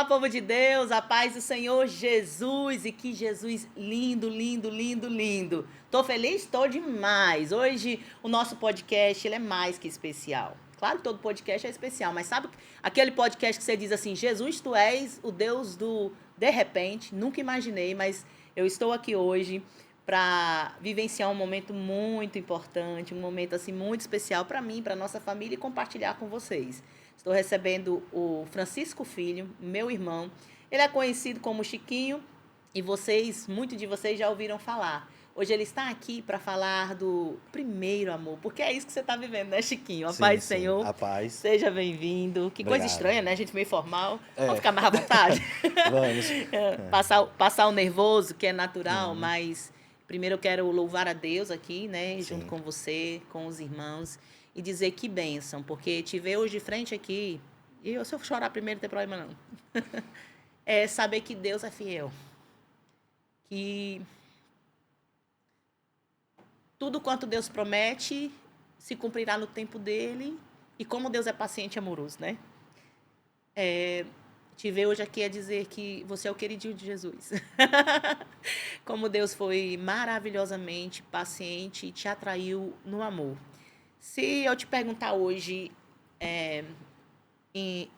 povo de Deus, a paz do Senhor Jesus, e que Jesus lindo, lindo, lindo, lindo. Tô feliz? Tô demais. Hoje o nosso podcast, ele é mais que especial. Claro que todo podcast é especial, mas sabe aquele podcast que você diz assim, Jesus, tu és o Deus do de repente, nunca imaginei, mas eu estou aqui hoje para vivenciar um momento muito importante, um momento assim muito especial para mim, para nossa família e compartilhar com vocês. Estou recebendo o Francisco Filho, meu irmão. Ele é conhecido como Chiquinho e muitos de vocês já ouviram falar. Hoje ele está aqui para falar do primeiro amor, porque é isso que você está vivendo, né, Chiquinho? A paz Sim, do sim, Senhor. a paz. Seja bem-vindo. Que coisa Obrigado. estranha, né? A gente meio formal. Vamos É, ficar mais à vontade. vamos. Passar o nervoso, que é natural, Uhum, mas primeiro eu quero louvar a Deus aqui, né, junto sim. com você, com os irmãos, e dizer que bênção, porque te ver hoje de frente aqui, e se eu chorar primeiro, não tem problema não. É saber que Deus é fiel, que tudo quanto Deus promete se cumprirá no tempo dele, e como Deus é paciente e amoroso, né? Te ver hoje aqui é dizer que você é o queridinho de Jesus. Como Deus foi maravilhosamente paciente e te atraiu no amor. Se eu te perguntar hoje,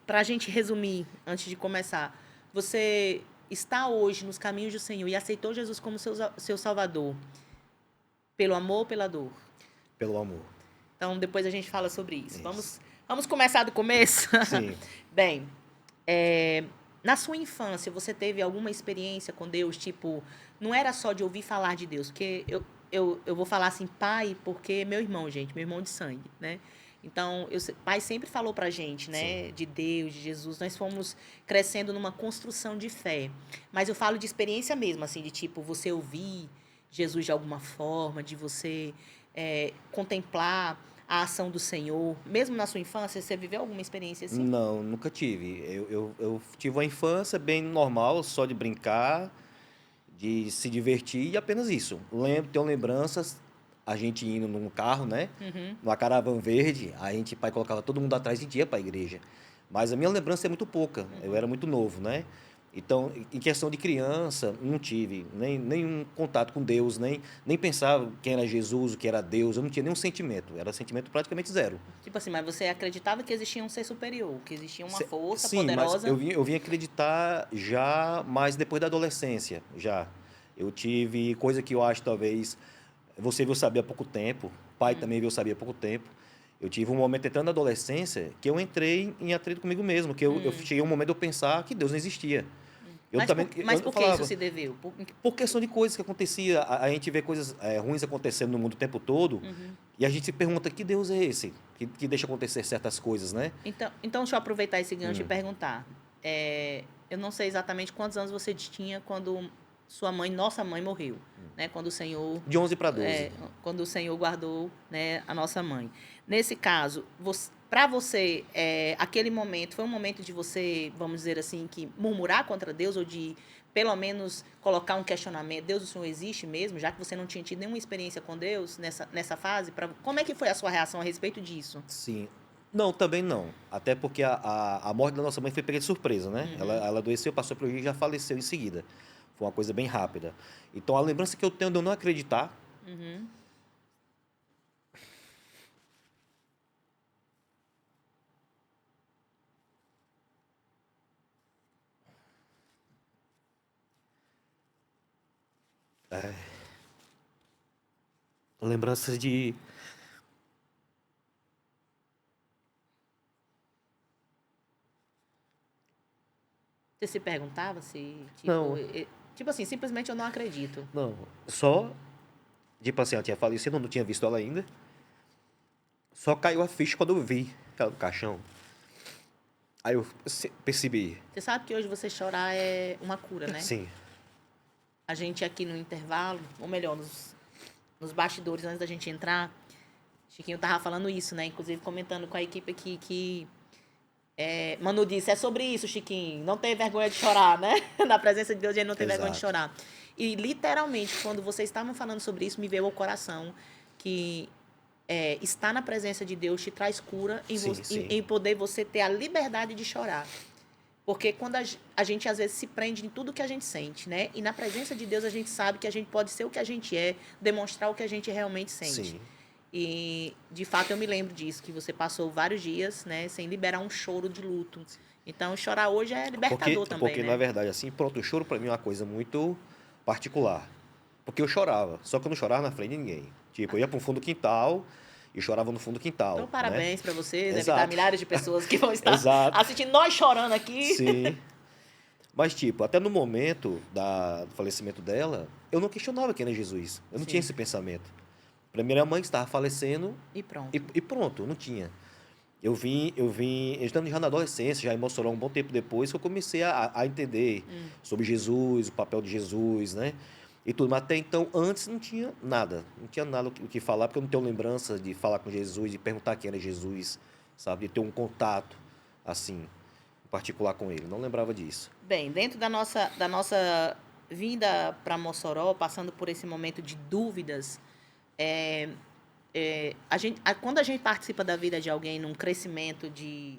para a gente resumir, antes de começar, você está hoje nos caminhos do Senhor e aceitou Jesus como seu Salvador, pelo amor ou pela dor? Pelo amor. Então, depois a gente fala sobre isso. Isso. Vamos começar do começo? Sim. Bem, na sua infância, você teve alguma experiência com Deus? Tipo, não era só de ouvir falar de Deus, porque eu vou falar assim, pai, porque é meu irmão, gente, meu irmão de sangue, né? Então, pai sempre falou pra gente, Sim. né, de Deus, de Jesus. Nós fomos crescendo numa construção de fé. Mas eu falo de experiência mesmo, assim, de tipo, você ouvir Jesus de alguma forma, de você contemplar a ação do Senhor. Mesmo na sua infância, você viveu alguma experiência assim? Não, nunca tive. Eu tive uma infância bem normal, só de brincar, de se divertir e apenas isso. Tenho lembranças, a gente indo num carro, né? Uhum. Numa caravana verde, pai colocava todo mundo atrás e ia para a igreja. Mas a minha lembrança é muito pouca, eu era muito novo, né? Então, em questão de criança, não tive nenhum contato com Deus, nem pensava quem era Jesus, o que era Deus, eu não tinha nenhum sentimento, era sentimento praticamente zero. Tipo assim, mas você acreditava que existia um ser superior, que existia uma força Sim, mas poderosa? eu vim acreditar já mais depois da adolescência, já. Eu tive coisa que eu acho talvez você veio saber há pouco tempo, pai também veio saber há pouco tempo. Eu tive um momento entrando na adolescência que eu entrei em atrito comigo mesmo, que eu cheguei a um momento de eu pensar que Deus não existia. Eu Mas também por, eu, mas eu por que isso falava, se deveu? por questão de coisas que acontecia, a gente vê coisas ruins acontecendo no mundo o tempo todo, e a gente se pergunta que Deus é esse que deixa acontecer certas coisas, né? Então, deixa eu aproveitar esse gancho e perguntar. Eu não sei exatamente quantos anos você tinha quando nossa mãe morreu, né? Quando o Senhor, De 11 para 12. quando o Senhor guardou, né, a nossa mãe. Nesse caso, para você, aquele momento foi um momento de você, vamos dizer assim, que murmurar contra Deus ou de pelo menos colocar um questionamento, Deus, o Senhor existe mesmo, já que você não tinha tido nenhuma experiência com Deus nessa fase, como é que foi a sua reação a respeito disso? Sim. Não, também não. Até porque a morte da nossa mãe foi pega de surpresa, né? Ela adoeceu, passou por aí e já faleceu em seguida. Foi uma coisa bem rápida. Então, a lembrança que eu tenho de eu não acreditar. Lembranças de. Você se perguntava se, tipo, Não, tipo assim, simplesmente eu não acredito. não. Só. Tipo assim, ela tinha falecido, eu não tinha visto ela ainda. Só caiu a ficha quando eu vi ela no caixão. Aí eu percebi. Você sabe que hoje você chorar é uma cura, né? Sim. A gente aqui no intervalo, ou melhor, nos bastidores, antes da gente entrar, Chiquinho tava falando isso, né? Inclusive comentando com a equipe aqui que Manu disse, é sobre isso, Chiquinho. Não tem vergonha de chorar, né? Na presença de Deus, a gente não tem vergonha de Exato. chorar. E, literalmente, quando vocês estavam falando sobre isso, me veio ao coração que estar na presença de Deus te traz cura Sim, sim. em poder você ter a liberdade de chorar. Porque quando a gente, às vezes, se prende em tudo que a gente sente, né? E na presença de Deus, a gente sabe que a gente pode ser o que a gente é, demonstrar o que a gente realmente sente. Sim. E, de fato, eu me lembro disso, que você passou vários dias, né, sem liberar um choro de luto. Então, chorar hoje é libertador também, Porque na né? verdade, assim, pronto, o choro para mim é uma coisa muito particular. Porque eu chorava, só que eu não chorava na frente de ninguém. Tipo, eu ia para um fundo do quintal e chorava no fundo do Então, quintal, né? parabéns para você. Deve estar Exato, milhares de pessoas que vão estar exato, assistindo nós chorando aqui. sim. Mas, tipo, até no momento do falecimento dela, eu não questionava quem era Jesus. Eu não tinha Sim. esse pensamento. Para mim, era a mãe que estava falecendo E pronto. e pronto, não tinha. Estando já na adolescência, já em Mossoró, um bom tempo depois, que eu comecei a entender sobre Jesus, o papel de Jesus, né? E tudo. Mas até então, antes não tinha nada. Não tinha nada o que falar, porque eu não tenho lembrança de falar com Jesus, de perguntar quem era Jesus, sabe? De ter um contato, assim, em particular com ele. Não lembrava disso. Bem, dentro da nossa vinda para Mossoró, passando por esse momento de dúvidas, quando a gente participa da vida de alguém num crescimento de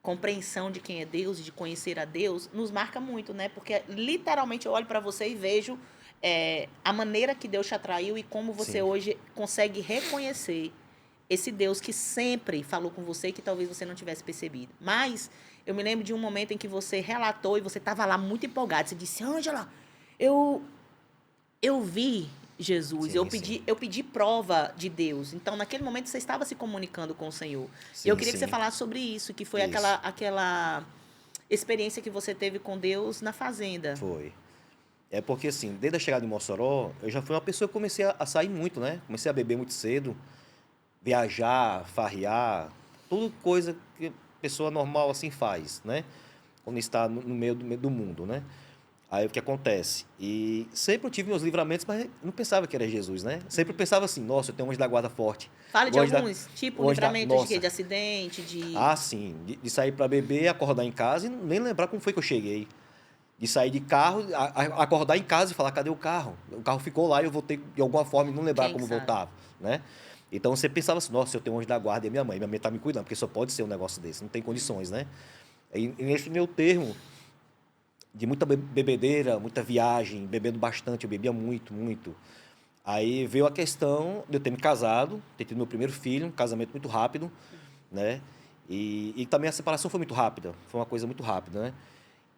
compreensão de quem é Deus e de conhecer a Deus, nos marca muito, né? Porque literalmente eu olho para você e vejo a maneira que Deus te atraiu e como você Sim. hoje consegue reconhecer esse Deus que sempre falou com você e que talvez você não tivesse percebido. Mas eu me lembro de um momento em que você relatou e você estava lá muito empolgado. Você disse, Ângela, eu, eu vi Jesus, Sim, sim. eu pedi prova de Deus. Então, naquele momento, você estava se comunicando com o Senhor. E eu Sim, queria que você sim. falasse sobre isso, que foi Isso. aquela experiência que você teve com Deus na fazenda. Foi. É porque, assim, desde a chegada em Mossoró, eu já fui uma pessoa que comecei a sair muito, né? Comecei a beber muito cedo, viajar, farrear, tudo coisa que a pessoa normal, assim, faz, né? Quando está no meio do mundo, né? Aí o que acontece? E sempre eu tive meus livramentos, mas não pensava que era Jesus, né? Sempre pensava assim, nossa, eu tenho um anjo da guarda forte. Fale O de anjo da, alguns, tipo o anjo da, livramento de quê? nossa, De acidente, de... ah, sim, de sair para beber, acordar em casa e nem lembrar como foi que eu cheguei. De sair de carro, acordar em casa e falar, cadê o carro? O carro ficou lá e eu voltei de alguma forma e não lembrar Quem como sabe? voltava, né? Então você pensava assim, nossa, eu tenho um anjo da guarda e minha mãe tá me cuidando, porque só pode ser um negócio desse, não tem condições, né? E nesse meu termo de muita bebedeira, muita viagem, bebendo bastante, eu bebia muito, muito. Aí veio a questão de eu ter me casado, ter tido meu primeiro filho, um casamento muito rápido, né? E também a separação foi muito rápida, foi uma coisa muito rápida, né?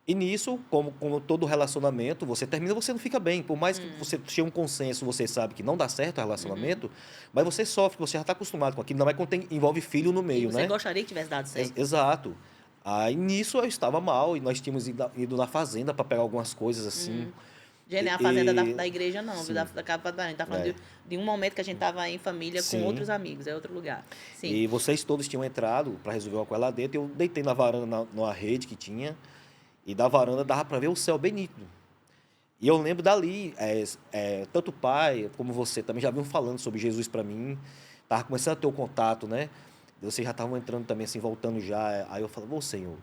E nisso, como todo relacionamento, você termina, você não fica bem. Por mais que você chegue a um consenso, você sabe que não dá certo o relacionamento, mas você sofre, você já está acostumado com aquilo, ainda mais quando envolve filho no E meio, você né? gostaria que tivesse dado certo? Exato. Aí nisso eu estava mal e nós tínhamos ido na fazenda para pegar algumas coisas assim. Gente, a fazenda E, da igreja não, viu? sim, Da casa da a gente tá falando é, de um momento que a gente tava em família com sim. outros amigos, é outro lugar. Sim. E vocês todos tinham entrado para resolver uma coisa lá dentro. Eu deitei na varanda, numa rede que tinha, e da varanda dava para ver o céu bem nítido. E eu lembro dali, tanto o pai como você também já vinham falando sobre Jesus para mim, tava começando a ter o contato, né? Vocês já estavam entrando também, assim, voltando já. Aí eu falava, ô Senhor,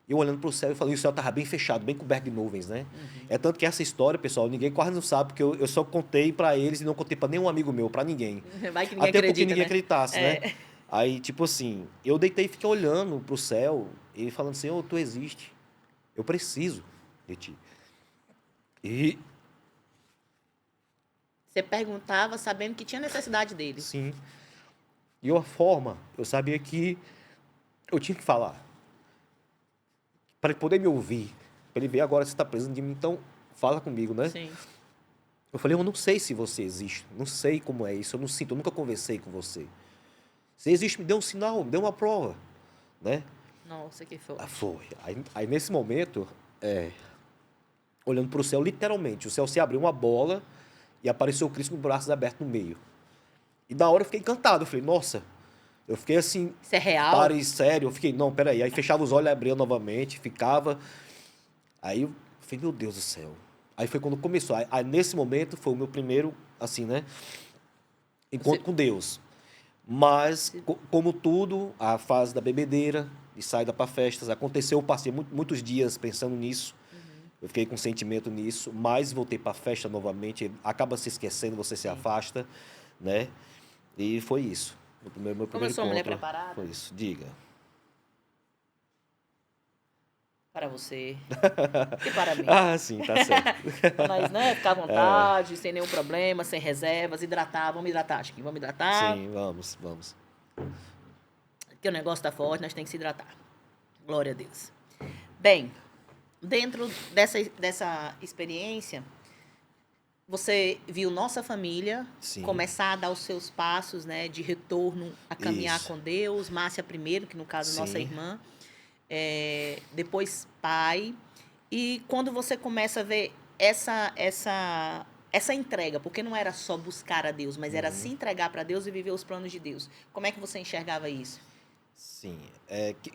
eu olhando para o céu e falei, o céu estava bem fechado, bem coberto de nuvens, né? É tanto que essa história, pessoal, ninguém quase não sabe, porque eu só contei para eles e não contei para nenhum amigo meu, para ninguém. Vai que ninguém Até porque acredita, ninguém né? acreditasse, né? É. Aí, tipo assim, eu deitei e fiquei olhando para o céu e falando, Senhor, Tu existe, eu preciso de Ti. E, Você perguntava sabendo que tinha necessidade dele. sim, e uma forma, eu sabia que eu tinha que falar, para ele poder me ouvir, para ele ver agora se está precisando de mim, então fala comigo, né? Sim. Eu falei, eu não sei se você existe, não sei como é isso, eu não sinto, eu nunca conversei com você. Se existe, me dê um sinal, me dê uma prova, né? Nossa, que Ah, forte. foi. Aí nesse momento, olhando para o céu, literalmente, o céu se abriu uma bola e apareceu o Cristo com os braços abertos no meio. E da hora eu fiquei encantado, eu falei, nossa, eu fiquei assim, Isso é real? pare, sério, eu fiquei, não, peraí. Aí fechava os olhos, abria novamente, ficava. Aí eu falei, meu Deus do céu. Aí foi quando começou. Aí nesse momento foi o meu primeiro, assim, né? Você... Encontro com Deus. Mas, como tudo, a fase da bebedeira, de saída para festas, aconteceu, eu passei muitos dias pensando nisso, eu fiquei com sentimento nisso, mas voltei para a festa novamente, acaba se esquecendo, você se Sim. afasta, né? E foi isso. Meu Como eu primeiro sou uma mulher encontro preparada, foi isso. Diga. Para você e para mim. Ah, sim, tá certo. Mas, né, ficar à vontade, sem nenhum problema, sem reservas, hidratar. Vamos hidratar, Chiquinho, vamos hidratar. Sim, vamos. Porque o negócio tá forte, nós temos que se hidratar. Glória a Deus. Bem, dentro dessa experiência, você viu nossa família Sim. começar a dar os seus passos, né, de retorno a caminhar Isso. com Deus. Márcia primeiro, que no caso Sim. nossa irmã. Depois pai. E quando você começa a ver essa entrega, porque não era só buscar a Deus, mas era se entregar para Deus e viver os planos de Deus. Como é que você enxergava isso? Sim.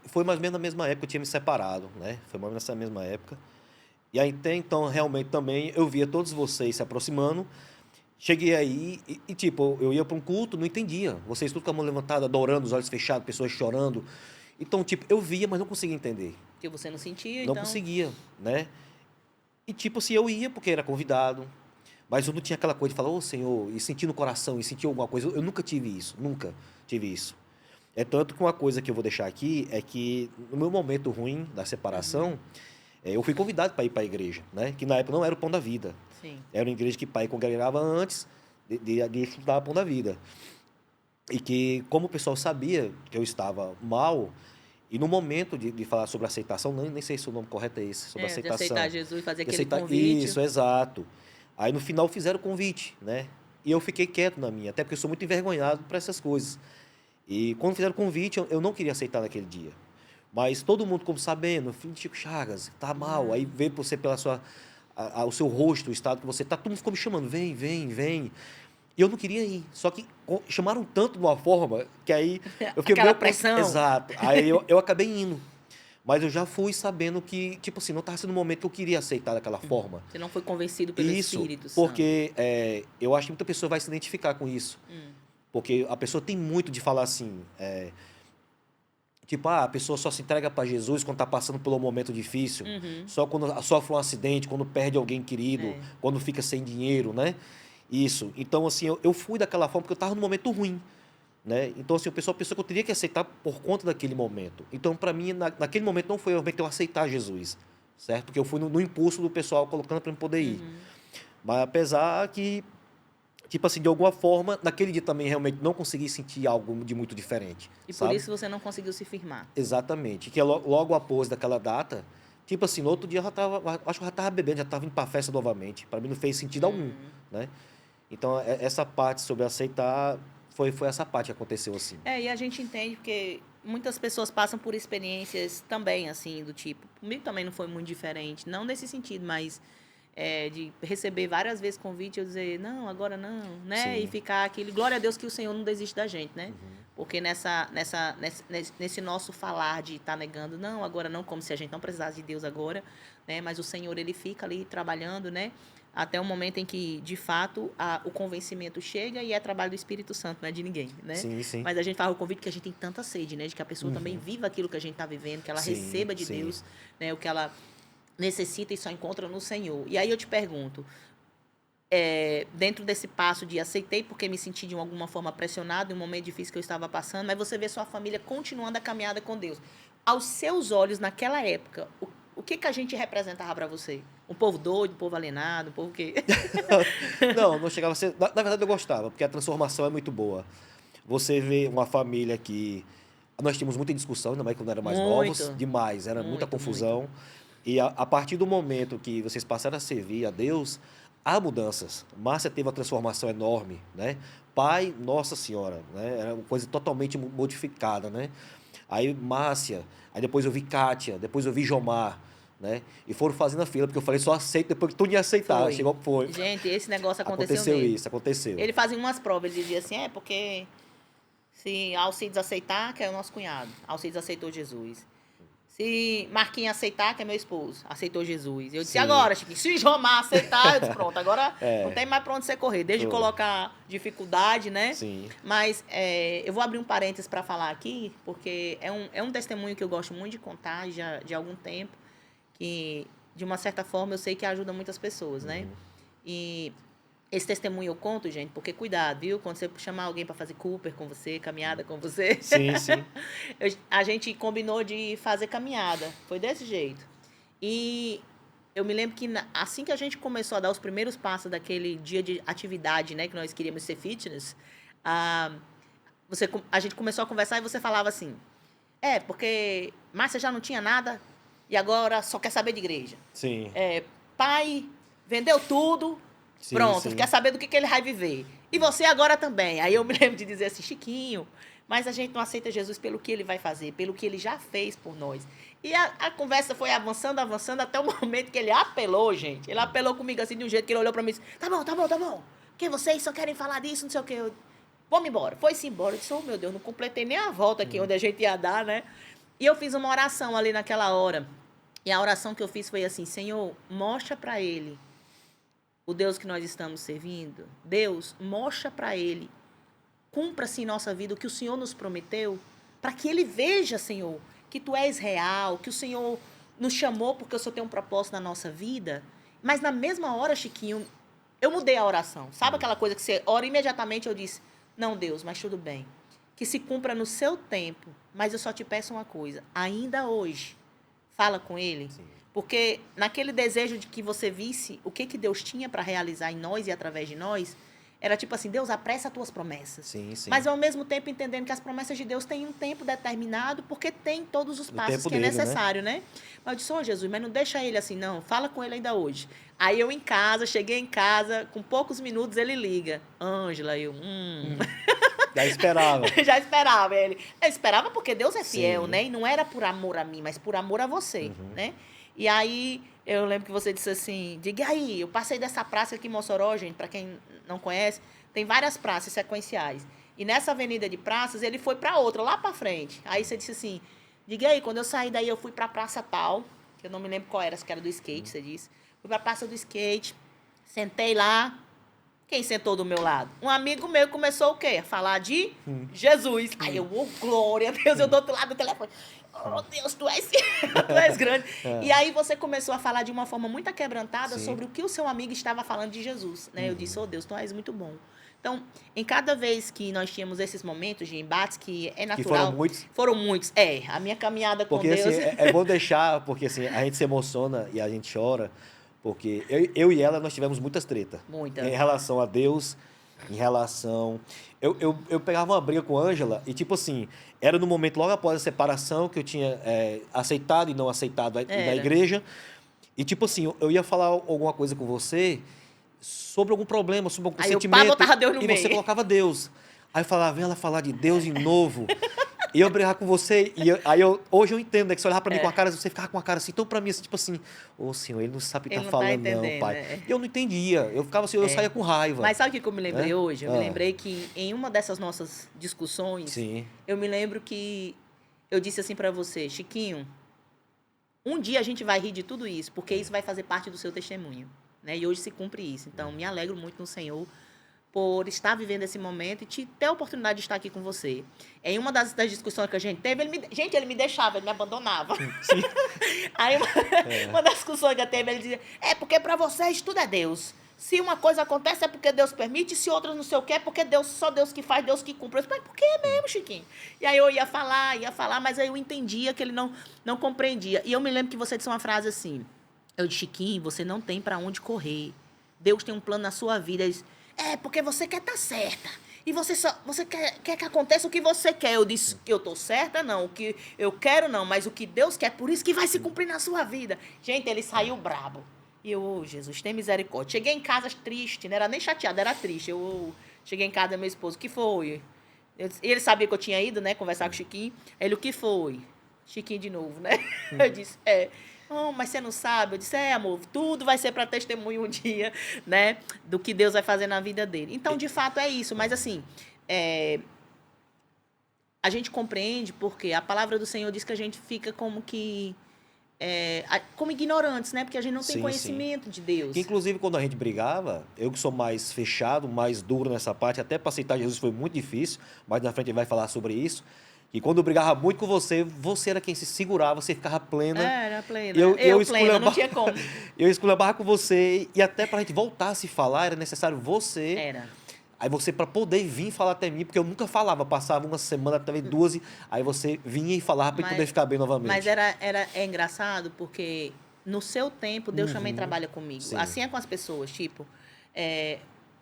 Foi mais ou menos na mesma época que eu tinha me separado, né? Foi mais ou menos nessa mesma época. E aí, até então, realmente também, eu via todos vocês se aproximando. Cheguei aí tipo, eu ia para um culto, não entendia. Vocês tudo com a mão levantada, adorando, os olhos fechados, pessoas chorando. Então, tipo, eu via, mas não conseguia entender. Que você não sentia, Não então... conseguia, né? E, tipo assim, eu ia porque era convidado, mas eu não tinha aquela coisa de falar, ô Senhor, e sentir no coração, e sentir alguma coisa. Eu nunca tive isso, nunca tive isso. É tanto que uma coisa que eu vou deixar aqui é que, no meu momento ruim da separação, eu fui convidado para ir para a igreja, né? Que na época não era o Pão da Vida. Sim. Era uma igreja que pai congregava antes de estudar Pão da Vida. E que, como o pessoal sabia que eu estava mal, e no momento de falar sobre aceitação, nem sei se o nome correto é esse, sobre De aceitação. aceitar Jesus e fazer De aquele aceitar, convite. isso, exato. Aí no final fizeram o convite, né? E eu fiquei quieto na minha, até porque eu sou muito envergonhado para essas coisas. E quando fizeram o convite, eu não queria aceitar naquele dia. Mas todo mundo, como sabendo, filho de Chico Chagas, tá mal. Aí vê você pela o seu rosto, o estado que você tá, todo mundo ficou me chamando, vem, vem, vem. E eu não queria ir. Só que chamaram tanto de uma forma que aí eu fiquei Aquela pressão. Exato. Aí eu acabei indo. Mas eu já fui sabendo que, tipo assim, não estava sendo o momento que eu queria aceitar daquela forma. Você não foi convencido pelo Espírito Santo. Porque eu acho que muita pessoa vai se identificar com isso. Porque a pessoa tem muito de falar assim, tipo, a pessoa só se entrega para Jesus quando está passando por um momento difícil, só quando sofre um acidente, quando perde alguém querido, quando fica sem dinheiro, né? Isso. Então, assim, eu fui daquela forma porque eu estava num momento ruim, né? Então, assim, o pessoal pensou que eu teria que aceitar por conta daquele momento. Então, para mim, naquele momento não foi realmente eu aceitar Jesus, certo? Porque eu fui no impulso do pessoal colocando para eu poder ir. Mas apesar que, tipo assim, de alguma forma, naquele dia também realmente não consegui sentir algo de muito diferente. E sabe? por isso você não conseguiu se firmar. Exatamente. Que logo após daquela data, tipo assim, no outro dia acho que eu já estava bebendo, já estava indo para a festa novamente. Para mim não fez sentido algum, né? Então, essa parte sobre aceitar, foi essa parte que aconteceu assim. E a gente entende porque muitas pessoas passam por experiências também, assim, do tipo... Comigo também não foi muito diferente, não nesse sentido, mas de receber várias vezes convite e eu dizer, não, agora não, né? Sim. E ficar aquele... Glória a Deus que o Senhor não desiste da gente, né? Porque nesse nosso falar de estar negando, não, agora não, como se a gente não precisasse de Deus agora, né? Mas o Senhor, ele fica ali trabalhando, né? Até o momento em que, de fato, o convencimento chega e é trabalho do Espírito Santo, não é de ninguém, né? Sim, sim. Mas a gente faz o convite que a gente tem tanta sede, né? De que a pessoa também viva aquilo que a gente está vivendo, que ela receba de Deus, né? O que ela necessita e só encontra no Senhor. E aí eu te pergunto, dentro desse passo de aceitei porque me senti de alguma forma pressionado em um momento difícil que eu estava passando, mas você vê sua família continuando a caminhada com Deus. Aos seus olhos, naquela época, o que a gente representava para você? Um povo doido, um povo alienado, um povo que... Não chegava a ser... Na verdade, eu gostava, porque a transformação é muito boa. Você vê uma família que... Nós tínhamos muita discussão, ainda mais quando eram mais novos. Demais, era muita confusão. Muito. E a partir do momento que vocês passaram a servir a Deus, há mudanças. Márcia teve uma transformação enorme, né? Pai, Nossa Senhora, né? Era uma coisa totalmente modificada, né? Aí Márcia, aí depois eu vi Kátia, depois eu vi Jomar, né? E foram fazendo a fila, porque eu falei, só aceito depois que tu ia aceitar. Foi. Gente, esse negócio aconteceu Aconteceu. Ele fazia umas provas, ele dizia assim, porque se Alcides aceitar, que é o nosso cunhado, Alcides aceitou Jesus. Se Marquinhos aceitar, que é meu esposo, aceitou Jesus. Eu disse, agora, Chiquinho, se Jomar aceitar, eu disse, pronto, agora não tem mais pra onde você correr. Desde colocar dificuldade, né? Sim. Mas eu vou abrir um parênteses para falar aqui, porque é um testemunho que eu gosto muito de contar já de algum tempo, que, de uma certa forma, eu sei que ajuda muitas pessoas, né? E esse testemunho eu conto, gente, porque cuidado, viu? Quando você chamar alguém para fazer Cooper com você, caminhada com você. Sim, sim. A gente combinou de fazer caminhada. Foi desse jeito. E eu me lembro que assim que a gente começou a dar os primeiros passos daquele dia de atividade, né, que nós queríamos ser fitness, a, a gente começou a conversar e você falava assim, porque Márcia já não tinha nada e agora só quer saber de igreja. Sim. Pai vendeu tudo, Sim, pronto, sim. quer saber do que ele vai viver. E você agora também. Aí eu me lembro de dizer assim, Chiquinho, mas a gente não aceita Jesus pelo que ele vai fazer, pelo que ele já fez por nós. E a conversa foi avançando, avançando, até o momento que ele apelou, gente. Ele apelou comigo assim, de um jeito que ele olhou pra mim e disse, tá bom, tá bom, tá bom. Porque vocês só querem falar disso, não sei o quê. Vamos embora. Foi-se embora. Eu disse, oh, meu Deus, não completei nem a volta aqui onde a gente ia dar, né? E eu fiz uma oração ali naquela hora. E a oração que eu fiz foi assim, Senhor, mostra pra ele o Deus que nós estamos servindo. Deus, mostra para ele, cumpra-se em nossa vida o que o Senhor nos prometeu, para que ele veja, Senhor, que tu és real, que o Senhor nos chamou porque o Senhor tem um propósito na nossa vida. Mas na mesma hora, Chiquinho, eu mudei a oração. Sabe aquela coisa que você ora imediatamente? Eu disse, não, Deus, mas tudo bem. Que se cumpra no seu tempo, mas eu só te peço uma coisa, ainda hoje, fala com ele. Sim. Porque naquele desejo de que você visse o que Deus tinha para realizar em nós e através de nós, era tipo assim, Deus, apressa as tuas promessas. Sim, sim. Mas ao mesmo tempo entendendo que as promessas de Deus têm um tempo determinado, porque tem todos os passos que dele, é necessário, né? Mas eu disse, oh, Jesus, mas não deixa ele assim, não. Fala com ele ainda hoje. Aí eu cheguei em casa, com poucos minutos ele liga. Ângela, Já esperava. Já esperava ele. Eu esperava porque Deus é fiel, Sim. né? E não era por amor a mim, mas por amor a você, né? E aí, eu lembro que você disse assim, diga aí, eu passei dessa praça aqui em Mossoró, gente, para quem não conhece, tem várias praças sequenciais. E nessa avenida de praças, ele foi para outra, lá para frente. Aí você disse assim, diga aí, quando eu saí daí, eu fui para a praça tal, que eu não me lembro qual era, se era do skate, você disse. Fui para a praça do skate, sentei lá. Quem sentou do meu lado? Um amigo meu começou o quê? A falar de Jesus. Aí eu, oh, glória a Deus, eu do outro lado do telefone. Oh, Deus, tu és grande. E aí você começou a falar de uma forma muito aquebrantada sobre o que o seu amigo estava falando de Jesus. Né? Eu disse, oh, Deus, tu és muito bom. Então, em cada vez que nós tínhamos esses momentos de embates, que é natural... Que foram muitos? Foram muitos. A minha caminhada com porque, Deus... Assim, é bom deixar, porque assim, a gente se emociona e a gente chora, porque eu e ela, nós tivemos muitas tretas. Muitas. Em relação a Deus, em relação... Eu pegava uma briga com a Ângela e, tipo assim, era no momento logo após a separação que eu tinha aceitado e não aceitado ir na igreja. E, tipo assim, eu ia falar alguma coisa com você sobre algum problema, sobre algum sentimento. Botava Deus no meio. Você colocava Deus. Aí eu falava, vem ela falar de Deus de novo. E eu brigar com você, hoje eu entendo, né? Que você olhava pra mim com a cara, você ficava com a cara assim, então pra mim, assim, tipo assim, ô Senhor, ele não sabe o que tá falando, não, pai. E eu não entendia, eu ficava assim, eu saía com raiva. Mas sabe o que eu me lembrei hoje? Eu me lembrei que em uma dessas nossas discussões, eu me lembro que eu disse assim pra você, Chiquinho, um dia a gente vai rir de tudo isso, porque isso vai fazer parte do seu testemunho, né? E hoje se cumpre isso. Então, me alegro muito no Senhor por estar vivendo esse momento e ter a oportunidade de estar aqui com você. Em uma das discussões que a gente teve, ele me deixava, ele me abandonava. Sim. Aí, uma das discussões que eu teve, ele dizia, porque para vocês tudo é Deus. Se uma coisa acontece é porque Deus permite, se outra não sei o que é porque só Deus que faz, Deus que cumpre. Eu disse, mas por que mesmo, Chiquinho? E aí eu ia falar, mas aí eu entendia que ele não compreendia. E eu me lembro que você disse uma frase assim, eu disse, Chiquinho, você não tem para onde correr. Deus tem um plano na sua vida. Ele disse, porque você quer estar certa. E você quer que aconteça o que você quer. Eu disse que eu estou certa, não. O que eu quero, não. Mas o que Deus quer, por isso que vai se cumprir na sua vida. Gente, ele saiu brabo. E eu, oh, Jesus, tem misericórdia. Cheguei em casa triste, não era nem chateada, era triste. Eu cheguei em casa, meu esposo, o que foi? Ele sabia que eu tinha ido, né, conversar com o Chiquinho. Ele, o que foi? Chiquinho de novo, né? Eu disse, Oh, mas você não sabe? Eu disse, amor, tudo vai ser para testemunho um dia, né? Do que Deus vai fazer na vida dele. Então, de fato, é isso. Mas, assim, a gente compreende porque a palavra do Senhor diz que a gente fica como que... como ignorantes, né? Porque a gente não tem conhecimento de Deus. Que, inclusive, quando a gente brigava, eu que sou mais fechado, mais duro nessa parte, até para aceitar Jesus foi muito difícil, mas na frente ele vai falar sobre isso. E quando eu brigava muito com você, você era quem se segurava, você ficava plena. Era plena. Eu plena, não tinha como. Eu esculhambava com você e até para a gente voltar a se falar, era necessário você... Era. Aí você, para poder vir falar até mim, porque eu nunca falava, passava uma semana, talvez duas, aí você vinha e falava para poder ficar bem novamente. Mas é engraçado porque no seu tempo, Deus também trabalha comigo. Sim. Assim é com as pessoas, tipo,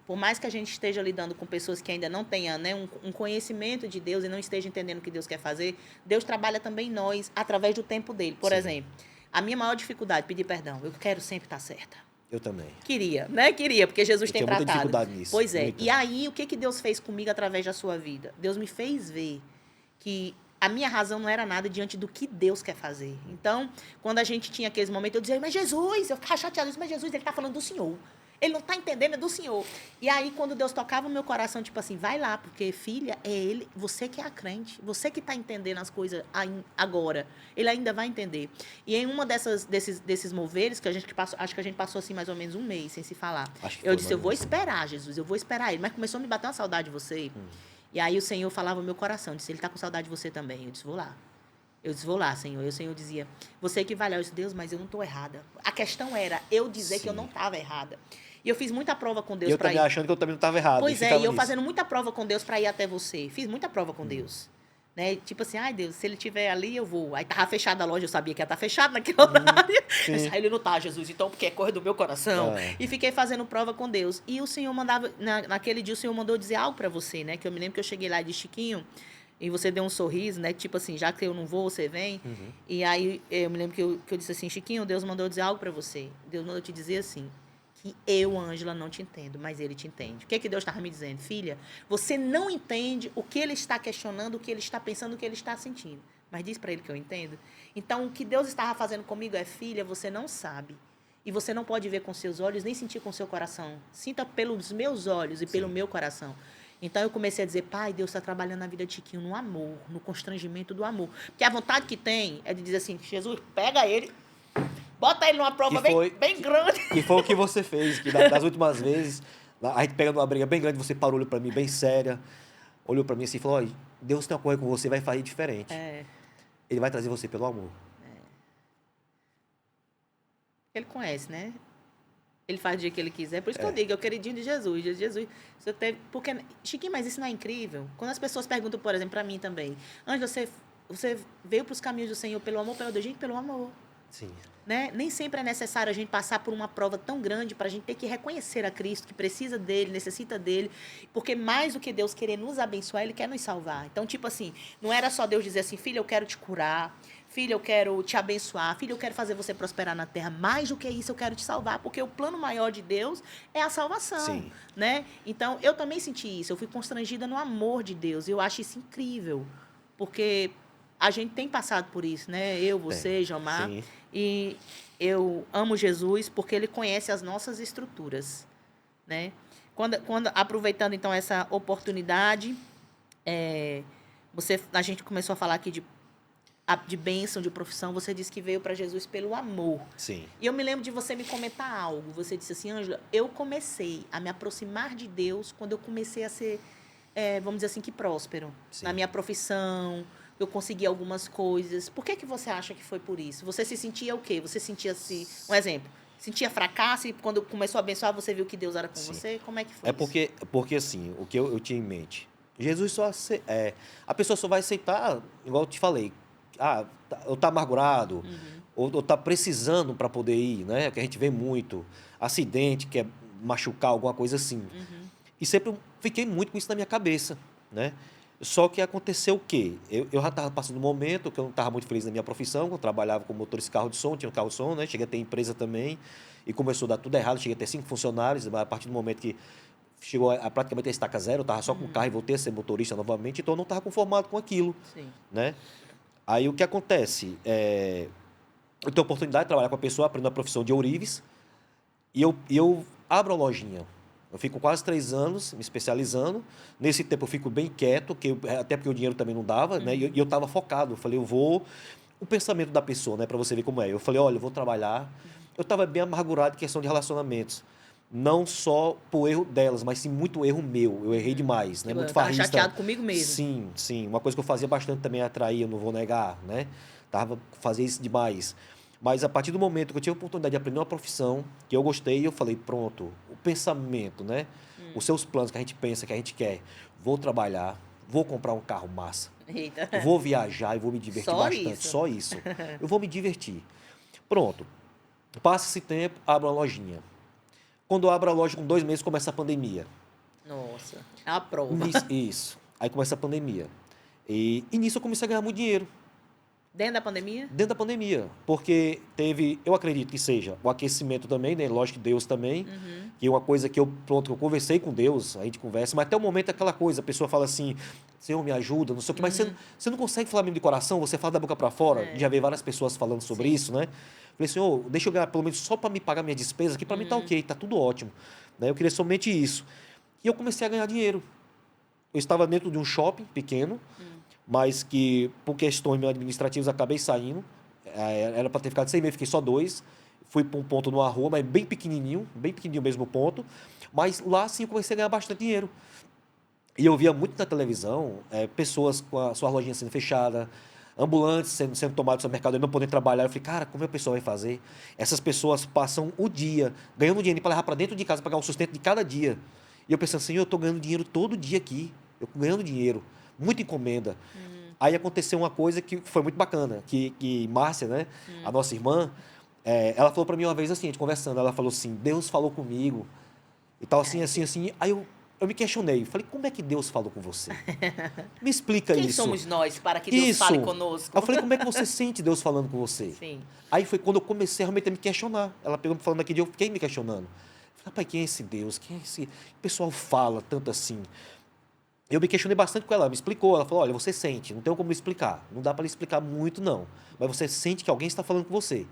por mais que a gente esteja lidando com pessoas que ainda não tenham, né, um conhecimento de Deus e não esteja entendendo o que Deus quer fazer, Deus trabalha também em nós, através do tempo dele. Por Sim. exemplo, a minha maior dificuldade, pedir perdão. Eu quero sempre estar certa. Eu também. Queria, né? Queria, porque Jesus tem tinha muita tratado. dificuldade nisso. Pois é. Muita. E aí, o que Deus fez comigo através da sua vida? Deus me fez ver que a minha razão não era nada diante do que Deus quer fazer. Então, quando a gente tinha aqueles momentos, eu dizia, mas Jesus, eu ficava chateada, mas Jesus, ele está falando do Senhor. Ele não está entendendo, é do Senhor. E aí, quando Deus tocava o meu coração, tipo assim, vai lá, porque, filha, é Ele, você que é a crente, você que está entendendo as coisas agora. Ele ainda vai entender. E em uma desses moveres, que a gente passou, acho que a gente passou assim mais ou menos um mês sem se falar. Eu disse, eu vou esperar, Jesus, eu vou esperar Ele. Mas começou a me bater uma saudade de você. E aí o Senhor falava no meu coração, disse, Ele está com saudade de você também. Eu disse, vou lá. Eu disse, vou lá, Senhor. E o Senhor dizia, você que vai lá. Eu disse, Deus, mas eu não estou errada. A questão era eu dizer que eu não estava errada. E eu fiz muita prova com Deus para ir. Eu também achando que eu também não estava errado. Pois é, e eu fazendo muita prova com Deus para ir até você. Fiz muita prova com Deus. Né? Tipo assim, ai Deus, se ele estiver ali, eu vou. Aí tava fechada a loja, eu sabia que ia estar fechada naquele horário. Aí ele não tá, Jesus, então, porque é coisa do meu coração. E fiquei fazendo prova com Deus. E o Senhor mandava, naquele dia o Senhor mandou dizer algo para você, né? Que eu me lembro que eu cheguei lá de Chiquinho, e você deu um sorriso, né? Tipo assim, já que eu não vou, você vem. E aí eu me lembro que eu disse assim, Chiquinho, Deus mandou dizer algo para você. Deus mandou te dizer assim, que eu, Ângela, não te entendo, mas ele te entende. O que é que Deus estava me dizendo? Filha, você não entende o que ele está questionando, o que ele está pensando, o que ele está sentindo. Mas diz para ele que eu entendo. Então, o que Deus estava fazendo comigo é, filha, você não sabe. E você não pode ver com seus olhos, nem sentir com seu coração. Sinta pelos meus olhos e pelo meu coração. Então, eu comecei a dizer, pai, Deus está trabalhando na vida de Chiquinho no amor, no constrangimento do amor. Porque a vontade que tem é de dizer assim, Jesus, pega ele, bota ele numa prova bem grande. Que foi o que você fez, que das últimas vezes, a gente pega numa briga bem grande, você parou, olhou para mim bem séria, olhou para mim assim e falou, olha, Deus tem uma coisa com você, vai fazer diferente. Ele vai trazer você pelo amor. Ele conhece, né? Ele faz o dia que ele quiser. Por isso que eu digo, é o queridinho de Jesus. Jesus, você teve... Porque, Chiquinho, mas isso não é incrível? Quando as pessoas perguntam, por exemplo, para mim também, Ângela, você veio para os caminhos do Senhor pelo amor, pelo Deus, gente, pelo amor. Sim. Né? Nem sempre é necessário a gente passar por uma prova tão grande para a gente ter que reconhecer a Cristo, que precisa dele, necessita dele, porque mais do que Deus querer nos abençoar, Ele quer nos salvar. Então, tipo assim, não era só Deus dizer assim, filha, eu quero te curar, filha, eu quero te abençoar, filha, eu quero fazer você prosperar na terra, mais do que isso, eu quero te salvar, porque o plano maior de Deus é a salvação. Sim. Né? Então, eu também senti isso, eu fui constrangida no amor de Deus, eu acho isso incrível, porque a gente tem passado por isso, né? Eu, você, Jomar. Sim. E eu amo Jesus porque Ele conhece as nossas estruturas, né? Aproveitando, então, essa oportunidade, a gente começou a falar aqui de bênção, de profissão. Você disse que veio para Jesus pelo amor. Sim. E eu me lembro de você me comentar algo. Você disse assim, Ângela, eu comecei a me aproximar de Deus quando eu comecei a ser, vamos dizer assim, que próspero. Sim. Na minha profissão, eu consegui algumas coisas. Por que você acha que foi por isso? Você se sentia o quê? Você sentia-se... Um exemplo. Sentia fracasso e quando começou a abençoar, você viu que Deus era com você? Como é que foi isso? Porque, assim, o que eu tinha em mente, Jesus a pessoa só vai aceitar, igual eu te falei, ou tá amargurado, ou tá precisando para poder ir, né? Que a gente vê muito. Acidente, quer machucar, alguma coisa assim. E sempre fiquei muito com isso na minha cabeça, né? Só que aconteceu o quê? Eu já estava passando um momento que eu não estava muito feliz na minha profissão, eu trabalhava com motorista de carro de som, tinha um carro de som, né? Cheguei a ter empresa também, e começou a dar tudo errado, cheguei a ter 5 funcionários, a partir do momento que chegou a praticamente a estaca zero, eu estava só com o carro e voltei a ser motorista novamente, então eu não estava conformado com aquilo. Sim. Né? Aí o que acontece? Eu tenho a oportunidade de trabalhar com a pessoa, aprendo a profissão de ourives, e eu abro a lojinha. Eu fico quase 3 anos me especializando. Nesse tempo eu fico bem quieto, até porque o dinheiro também não dava, né? E eu estava focado. Eu falei, o pensamento da pessoa, né? Para você ver como é. Eu falei, olha, eu vou trabalhar. Eu estava bem amargurado em questão de relacionamentos. Não só por erro delas, mas sim muito erro meu. Eu errei demais, né? Muito farrista. Estava chateado comigo mesmo. Sim, sim. Uma coisa que eu fazia bastante também é atrair, eu não vou negar, né? Fazia isso demais. Mas a partir do momento que eu tive a oportunidade de aprender uma profissão, que eu gostei, eu falei, pronto, o pensamento, né? Os seus planos que a gente pensa, que a gente quer. Vou trabalhar, vou comprar um carro massa. Eita. Vou viajar e vou me divertir Só bastante. Isso. Só isso. Eu vou me divertir. Pronto. Passa esse tempo, abro uma lojinha. Quando eu abro a loja, com 2 meses, começa a pandemia. Nossa, é a prova. Isso. Aí começa a pandemia. E nisso eu comecei a ganhar muito dinheiro. Dentro da pandemia? Dentro da pandemia. Porque teve, eu acredito que seja o aquecimento também, né? Lógico que Deus também. Que é uma coisa que eu conversei com Deus, a gente conversa, mas até o momento é aquela coisa, a pessoa fala assim, Senhor, me ajuda, não sei o quê, mas você não consegue falar mesmo de coração, você fala da boca para fora. Já veio várias pessoas falando sobre isso, né? Falei, Senhor, deixa eu ganhar pelo menos só para me pagar minhas despesas, que para mim tá ok, tá tudo ótimo. Né? Eu queria somente isso. E eu comecei a ganhar dinheiro. Eu estava dentro de um shopping pequeno, mas que por questões administrativas acabei saindo. Era para ter ficado 6 meses, fiquei só 2. Fui para um ponto numa rua, mas bem pequenininho mesmo ponto. Mas lá sim eu comecei a ganhar bastante dinheiro. E eu via muito na televisão pessoas com a sua lojinha sendo fechada, ambulantes sendo tomados do seu mercado e não podendo trabalhar. Eu falei, cara, como é que o pessoal vai fazer? Essas pessoas passam o dia ganhando dinheiro para levar para dentro de casa, pagar o sustento de cada dia. E eu pensando assim, eu estou ganhando dinheiro todo dia aqui. Eu ganhando dinheiro, muita encomenda. Aí aconteceu uma coisa que foi muito bacana, que Márcia, né, a nossa irmã, ela falou para mim uma vez assim, a gente conversando, ela falou assim, Deus falou comigo e tal, assim. Aí eu me questionei, falei, como é que Deus falou com você? Me explica Quem isso. somos nós para que Deus fale conosco? Eu falei, como é que você sente Deus falando com você? Sim. Aí foi quando eu comecei realmente a me questionar. Ela pegou me falando naquele dia, eu fiquei me questionando. Falei, rapaz, quem é esse Deus? Quem é esse... O pessoal fala tanto assim. Eu me questionei bastante com ela, me explicou. Ela falou, olha, você sente, não tem como me explicar. Não dá para lhe explicar muito, não. Mas você sente que alguém está falando com você.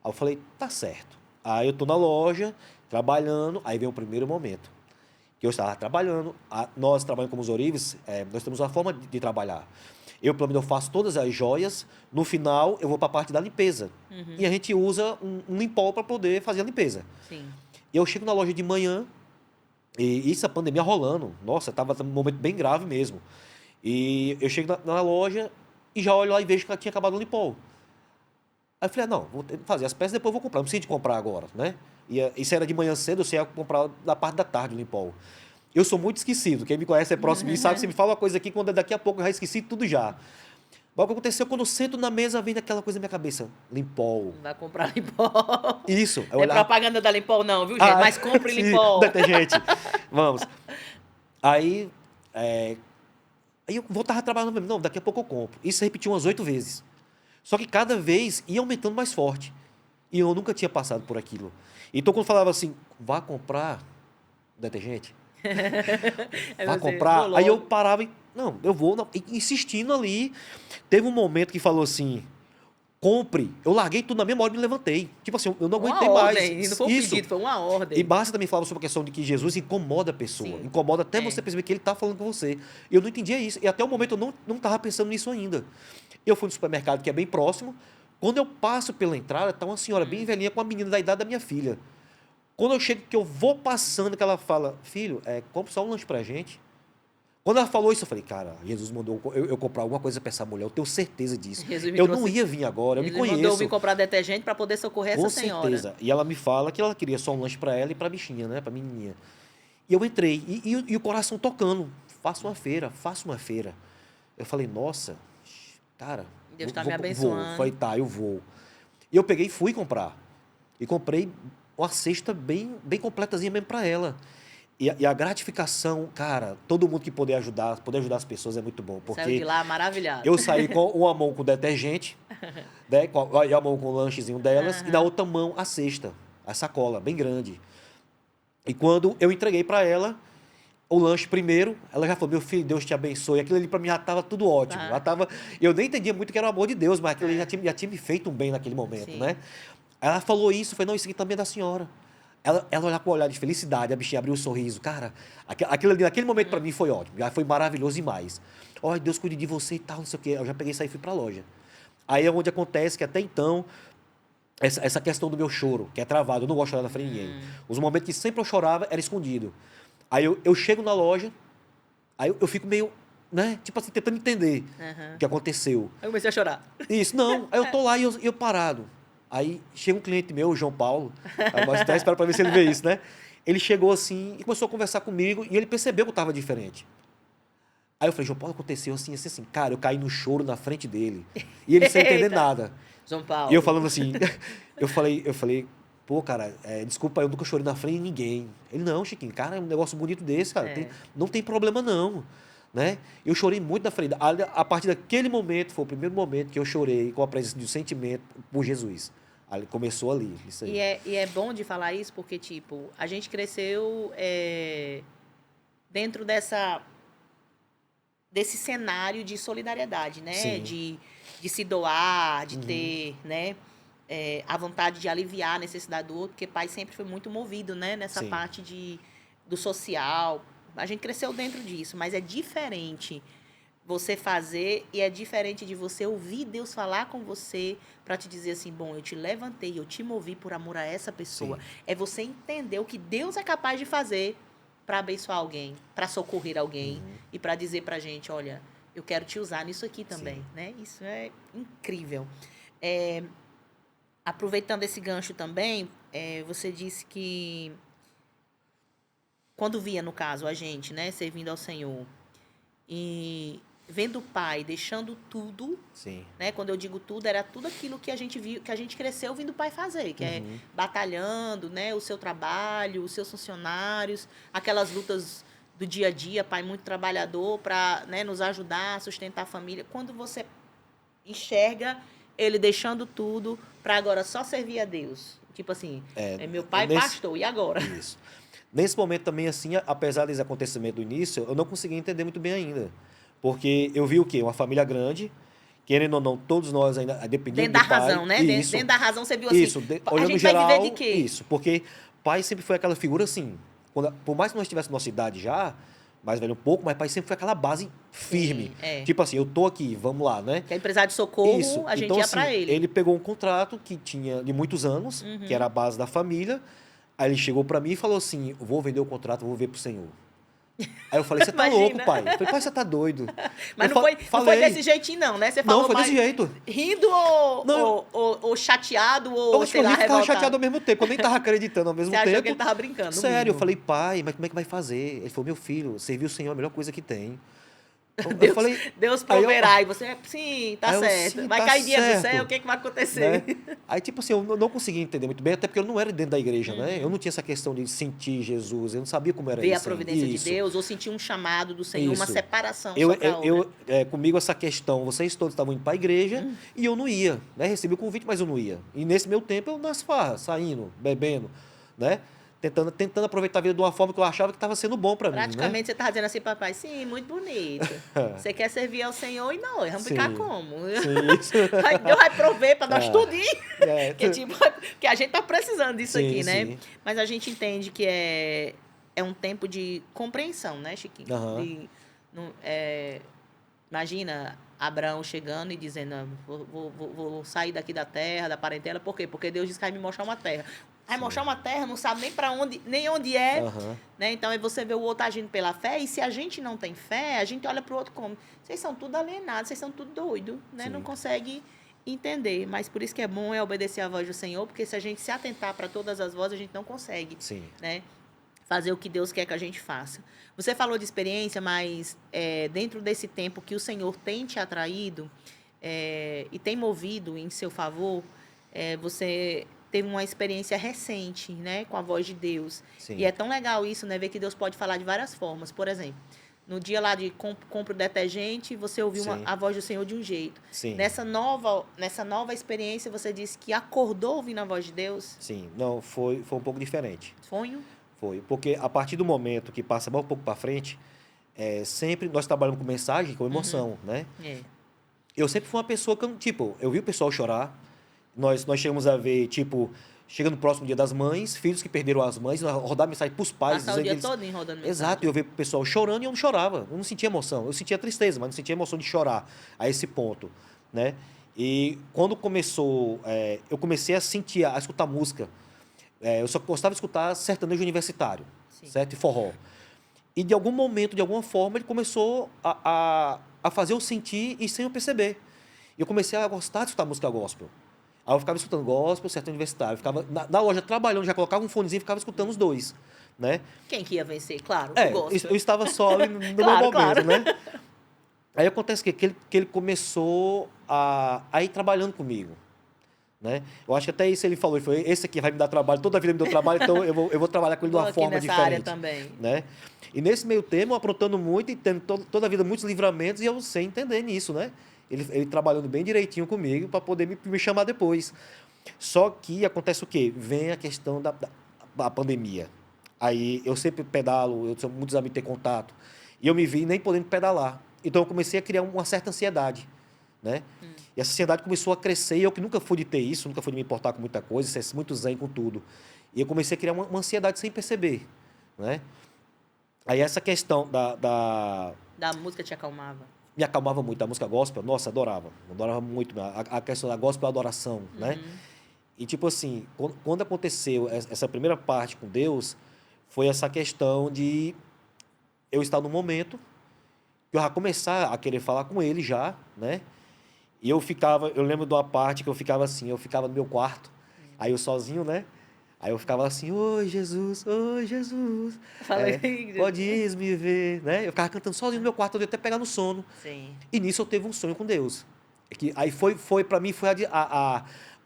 Aí eu falei, tá certo. Aí eu tô na loja, trabalhando, aí vem o primeiro momento. Que eu estava trabalhando, nós trabalhamos como os Orives, nós temos uma forma de trabalhar. Eu, pelo menos, eu faço todas as joias, no final eu vou para a parte da limpeza. E a gente usa um limpol para poder fazer a limpeza. Sim. E eu chego na loja de manhã, e isso a pandemia rolando, nossa, estava num momento bem grave mesmo. E eu chego na loja e já olho lá e vejo que tinha acabado o limpol. Aí eu falei, não, vou fazer as peças, depois eu vou comprar, não preciso de comprar agora, né? E isso era de manhã cedo, você ia comprar na parte da tarde o limpol. Eu sou muito esquecido, quem me conhece é próximo e sabe, você me fala uma coisa aqui, quando daqui a pouco eu já esqueci tudo já. Mas o que aconteceu, quando eu sento na mesa, vem aquela coisa na minha cabeça, Limpol. Vai comprar Limpol. Isso. Não é propaganda da Limpol não, viu, gente? Mas compre Limpol. Detergente. Vamos. Aí eu voltava trabalhando mesmo. Não, daqui a pouco eu compro. Isso repetiu umas 8 vezes. Só que cada vez ia aumentando mais forte. E eu nunca tinha passado por aquilo. Então, quando falava assim, vá comprar detergente, vá comprar, aí eu parava e, não, eu vou, não, insistindo ali. Teve um momento que falou assim, compre. Eu larguei tudo na mesma hora e me levantei. Tipo assim, eu não aguentei mais. E não foi um pedido, foi uma ordem. E Márcia também falava sobre a questão de que Jesus incomoda a pessoa. Sim. Incomoda até você perceber que ele está falando com você. E eu não entendia isso. E até o momento eu não estava pensando nisso ainda. Eu fui no supermercado, que é bem próximo. Quando eu passo pela entrada, está uma senhora bem velhinha com uma menina da idade da minha filha. Quando eu chego, que eu vou passando, que ela fala, filho, compra só um lanche pra gente. Quando ela falou isso, eu falei, cara, Jesus mandou eu comprar alguma coisa para essa mulher, eu tenho certeza disso. Eu não ia vir agora, eu me conheço. Mandou eu vir comprar detergente para poder socorrer essa senhora. Com certeza. E ela me fala que ela queria só um lanche para ela e para a bichinha, né, para a menininha. E eu entrei, e o coração tocando, faça uma feira. Eu falei, nossa, cara... Deus está me abençoando. Falei, tá, eu vou. E eu peguei e fui comprar. E comprei uma cesta bem completazinha mesmo para ela. E a gratificação, cara, todo mundo que poder ajudar as pessoas é muito bom. Porque saiu de lá maravilhado. Eu saí com uma mão com detergente, né, e a mão com o lanchezinho delas, e na outra mão a cesta, a sacola, bem grande. E quando eu entreguei para ela o lanche primeiro, ela já falou, meu filho, Deus te abençoe. Aquilo ali para mim já estava tudo ótimo. Eu nem entendia muito que era o amor de Deus, mas aquilo ali já tinha me feito um bem naquele momento, né? Ela falou isso, eu falei, não, isso aqui também é da senhora. Ela olhava com um olhar de felicidade, a bichinha abriu um sorriso. Cara, aquilo ali, naquele momento para mim foi ótimo, já foi maravilhoso demais. Olha, Deus cuide de você e tal, não sei o quê. Eu já peguei isso aí e fui para a loja. Aí é onde acontece que até então, essa questão do meu choro, que é travado, eu não gosto de chorar na frente de ninguém. Os momentos que sempre eu chorava, era escondido. Aí eu chego na loja, aí eu fico meio, né, tipo assim, tentando entender o que aconteceu. Aí eu comecei a chorar. Isso, não. Aí eu tô lá e eu parado. Aí chega um cliente meu, o João Paulo, mas até espero para ver se ele vê isso, né? Ele chegou assim e começou a conversar comigo e ele percebeu que eu estava diferente. Aí eu falei, João Paulo, aconteceu assim. Cara, eu caí no choro na frente dele. E ele sem entender Eita. nada. João Paulo. E eu falando assim, eu falei, pô, cara, desculpa, eu nunca chorei na frente de ninguém. Ele, não, Chiquinho, cara, é um negócio bonito desse, cara, não tem problema não, né? Eu chorei muito na frente. A partir daquele momento, foi o primeiro momento que eu chorei com a presença de um sentimento por Jesus. Ali, começou ali, isso aí. E é bom de falar isso porque, tipo, a gente cresceu dentro desse cenário de solidariedade, né? Sim. De se doar, de ter, né? A vontade de aliviar a necessidade do outro, porque pai sempre foi muito movido, né? Nessa Sim. parte do social. A gente cresceu dentro disso, mas é diferente você fazer e é diferente de você ouvir Deus falar com você para te dizer assim, bom, eu te levantei, eu te movi por amor a essa pessoa. Sim. É você entender o que Deus é capaz de fazer para abençoar alguém, para socorrer alguém e para dizer pra gente, olha, eu quero te usar nisso aqui também, Sim. né? Isso é incrível. Aproveitando esse gancho também, você disse que quando via, no caso, a gente, né, servindo ao Senhor e vendo o pai deixando tudo, Sim. né? Quando eu digo tudo, era tudo aquilo que a gente viu, que a gente cresceu vendo o pai fazer, que é batalhando, né, o seu trabalho, os seus funcionários, aquelas lutas do dia a dia, pai muito trabalhador para, né, nos ajudar a sustentar a família. Quando você enxerga ele deixando tudo para agora só servir a Deus, tipo assim, meu pai pastor, e agora? Isso. Nesse momento também, assim, apesar desse acontecimento do início, eu não consegui entender muito bem ainda. Porque eu vi o quê? Uma família grande, querendo ou não, todos nós ainda dependendo Dentro do da pai. razão, né? Isso, Dentro da razão, você viu assim, isso. a Olhando gente geral, vai viver de quê? isso. Porque pai sempre foi aquela figura assim, por mais que nós tivéssemos nossa idade já, mais velho um pouco, mas pai sempre foi aquela base firme. Sim, Tipo assim, eu tô aqui, vamos lá, né? Que é empresário de socorro, Isso. a gente Então, ia assim, para ele. ele pegou um contrato que tinha de muitos anos, que era a base da família. Aí ele chegou para mim e falou assim, vou vender o contrato, vou ver pro senhor. Aí eu falei, você tá louco, pai? Eu falei, pai, você tá doido. Mas Eu não foi falei. desse jeitinho, não, né? Você falou Não, foi mais desse jeito. rindo Não, ou chateado ou, eu acho que sei eu lá, ri e ficava revoltado. chateado ao mesmo tempo. Eu nem tava acreditando ao mesmo Você tempo. achou que ele tava brincando, no Sério, eu mínimo. falei, pai, mas como é que vai fazer? Ele falou, meu filho, servir o Senhor é a melhor coisa que tem. Deus, Eu falei, Deus proverá. E você, sim, tá aí certo. sim, Vai tá cair dinheiro do certo, céu, o que vai acontecer? né? Aí, tipo assim, eu não conseguia entender muito bem, até porque eu não era dentro da igreja, né? Eu não tinha essa questão de sentir Jesus, eu não sabia como era Ver a isso. providência de Isso. Deus, ou sentir um chamado do Senhor, uma Isso. separação só pra obra. Comigo essa questão, vocês todos estavam indo para a igreja e eu não ia, né? Recebi o convite, mas eu não ia. E nesse meu tempo eu nas farras, saindo, bebendo, né? Tentando aproveitar a vida de uma forma que eu achava que estava sendo bom para mim, né? Praticamente você estava dizendo assim, papai, sim, muito bonito. Você quer servir ao Senhor e nós vamos ficar como? Sim, isso. Deus vai prover para nós tudinho. Que, tipo, que a gente tá precisando disso Sim, aqui, né? sim. Mas a gente entende que é um tempo de compreensão, né, Chiquinho? Aham. Imagina Abraão chegando e dizendo, "Ah, vou sair daqui da terra, da parentela, por quê? Porque Deus disse que vai me mostrar uma terra. Vai mostrar uma terra, não sabe nem para onde, nem onde é, né? Então aí você vê o outro agindo pela fé, e se a gente não tem fé, a gente olha pro outro como, vocês são tudo alienados, vocês são tudo doido, né? Sim. Não consegue entender, mas por isso que é bom obedecer a voz do Senhor, porque se a gente se atentar para todas as vozes, a gente não consegue, Sim. né? Fazer o que Deus quer que a gente faça. Você falou de experiência, mas dentro desse tempo que o Senhor tem te atraído e tem movido em seu favor, você teve uma experiência recente, né, com a voz de Deus. Sim. E é tão legal isso, né, ver que Deus pode falar de várias formas. Por exemplo, no dia lá de compra o detergente, você ouviu a voz do Senhor de um jeito. Sim. Nessa nova experiência, você disse que acordou ouvindo a voz de Deus? Sim. Não, foi um pouco diferente. Sonho? Foi. Porque a partir do momento que passa um pouco para frente, sempre nós trabalhamos com mensagem, com emoção, né? Eu sempre fui uma pessoa que, tipo, eu vi o pessoal chorar. Nós chegamos a ver, tipo, chegando no próximo Dia das Mães, filhos que perderam as mães, rodar mensagem para os pais. Passar o dia todo rodando mensagem. Exato, eu vi o pessoal chorando e eu não chorava. Eu não sentia emoção. Eu sentia tristeza, mas não sentia emoção de chorar a esse ponto, né? E quando começou, eu comecei a sentir, a escutar música. Eu só gostava de escutar sertanejo universitário, certo? E forró. E de algum momento, de alguma forma, ele começou a fazer eu sentir e sem eu perceber. E eu comecei a gostar de escutar música gospel. Aí eu ficava escutando gospel, sertanejo universitário. Eu ficava na loja trabalhando, já colocava um fonezinho e ficava escutando os dois, né? Quem que ia vencer? Claro, o gospel. Eu estava só ali no Claro, meu momento, né? Aí acontece que ele começou a ir trabalhando comigo, né? Eu acho que até isso ele falou, ele falou, esse aqui vai me dar trabalho, toda a vida me deu trabalho, então eu vou trabalhar com ele de Vou uma aqui forma nessa área diferente. também. Né? E nesse meio tempo, aprontando muito e tendo toda a vida muitos livramentos, e eu sem entender nisso, né? Ele trabalhando bem direitinho comigo para poder me chamar depois. Só que acontece o quê? Vem a questão da pandemia. Aí eu sempre pedalo, eu tenho muitos amigos que têm contato, e eu me vi nem podendo pedalar. Então eu comecei a criar uma certa ansiedade, né? E essa ansiedade começou a crescer, e eu que nunca fui de ter isso, nunca fui de me importar com muita coisa, ser muito zen com tudo. E eu comecei a criar uma ansiedade sem perceber, né? Aí essa questão Da música te acalmava. me acalmava muito. A música gospel, nossa, adorava muito. A questão da gospel, a adoração, né? E tipo assim, quando aconteceu essa primeira parte com Deus, foi essa questão de eu estar no momento que eu já começar a querer falar com ele já, né? E eu lembro de uma parte que eu ficava assim, eu ficava no meu quarto, aí eu sozinho, né? Aí eu ficava assim, oi Jesus, Falei, podes me ver, né? Eu ficava cantando sozinho no meu quarto, eu ia até pegar no sono. sim. E nisso eu teve um sonho com Deus. Aí foi para mim, foi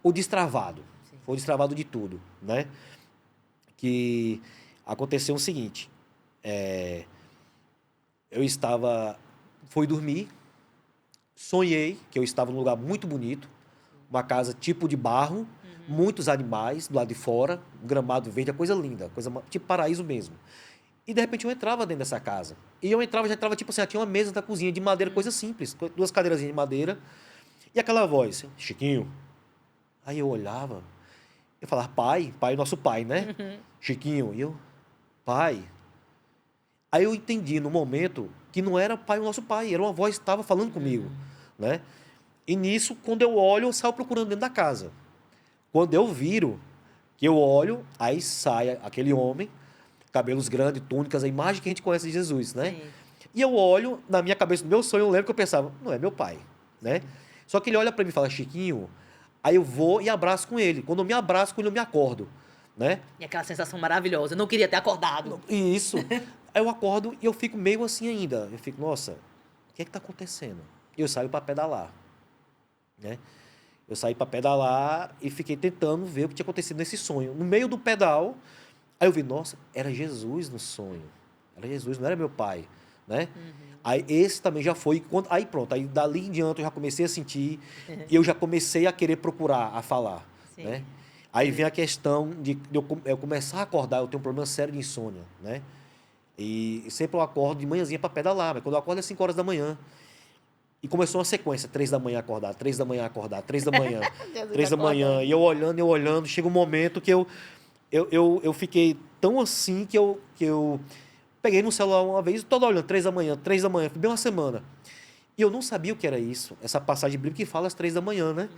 o destravado. Sim. Foi o destravado de tudo, né? Que aconteceu o seguinte, fui dormir, sonhei que eu estava num lugar muito bonito, uma casa tipo de barro, muitos animais do lado de fora, um gramado verde, a coisa linda, tipo paraíso mesmo. E de repente eu entrava dentro dessa casa. E eu entrava, já entrava tipo assim, tinha uma mesa da cozinha de madeira, coisa simples, duas cadeirazinhas de madeira, e aquela voz, Chiquinho. Aí eu olhava, eu falava, pai, nosso pai, né? Chiquinho, e eu, pai. Aí eu entendi no momento que não era pai o nosso pai, era uma voz que estava falando comigo, né? E nisso, quando eu olho, eu saio procurando dentro da casa. Quando eu viro, que eu olho, aí sai aquele homem, cabelos grandes, túnicas, a imagem que a gente conhece de Jesus, né? Sim. E eu olho, na minha cabeça, no meu sonho, eu lembro que eu pensava, não é meu pai, né? Só que ele olha para mim e fala, Chiquinho, aí eu vou e abraço com ele. Quando eu me abraço com ele, eu me acordo, né? E aquela sensação maravilhosa. Eu não queria ter acordado. E isso. Aí eu acordo e eu fico meio assim ainda. Eu fico, nossa, o que é que tá acontecendo? E eu saio para pedalar, né? Eu saí para pedalar e fiquei tentando ver o que tinha acontecido nesse sonho. No meio do pedal, aí eu vi, nossa, era Jesus no sonho. Era Jesus, não era meu pai, né? Aí esse também já foi, aí pronto, aí dali em diante eu já comecei a sentir, e eu já comecei a querer procurar, a falar, Sim. né? Aí vem a questão de eu começar a acordar, eu tenho um problema sério de insônia, né? E sempre eu acordo de manhãzinha para pedalar, mas quando eu acordo é 5 horas da manhã. E começou uma sequência, 3 da manhã acordar, 3 da manhã acordar, 3 da manhã, Jesus 3 da manhã. acordando. E eu olhando, chega um momento que eu fiquei tão assim que eu peguei no celular uma vez, todo olhando, 3 da manhã, foi bem uma semana. E eu não sabia o que era isso, essa passagem bíblica que fala às 3 da manhã, né?